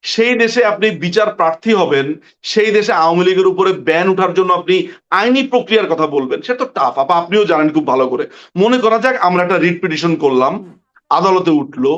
সেই দেশে আপনি বিচার প্রার্থী হবেন, সেই দেশে আওয়ামী লীগের উপরে ব্যান উঠার জন্য আপনি আইনি প্রক্রিয়ার কথা বলবেন, সেটা তো টাফ। আপনিও জানেন খুব ভালো করে। মনে করা যাক আমরা একটা রিট পিটিশন করলাম, হুম। আদালতে উঠলো,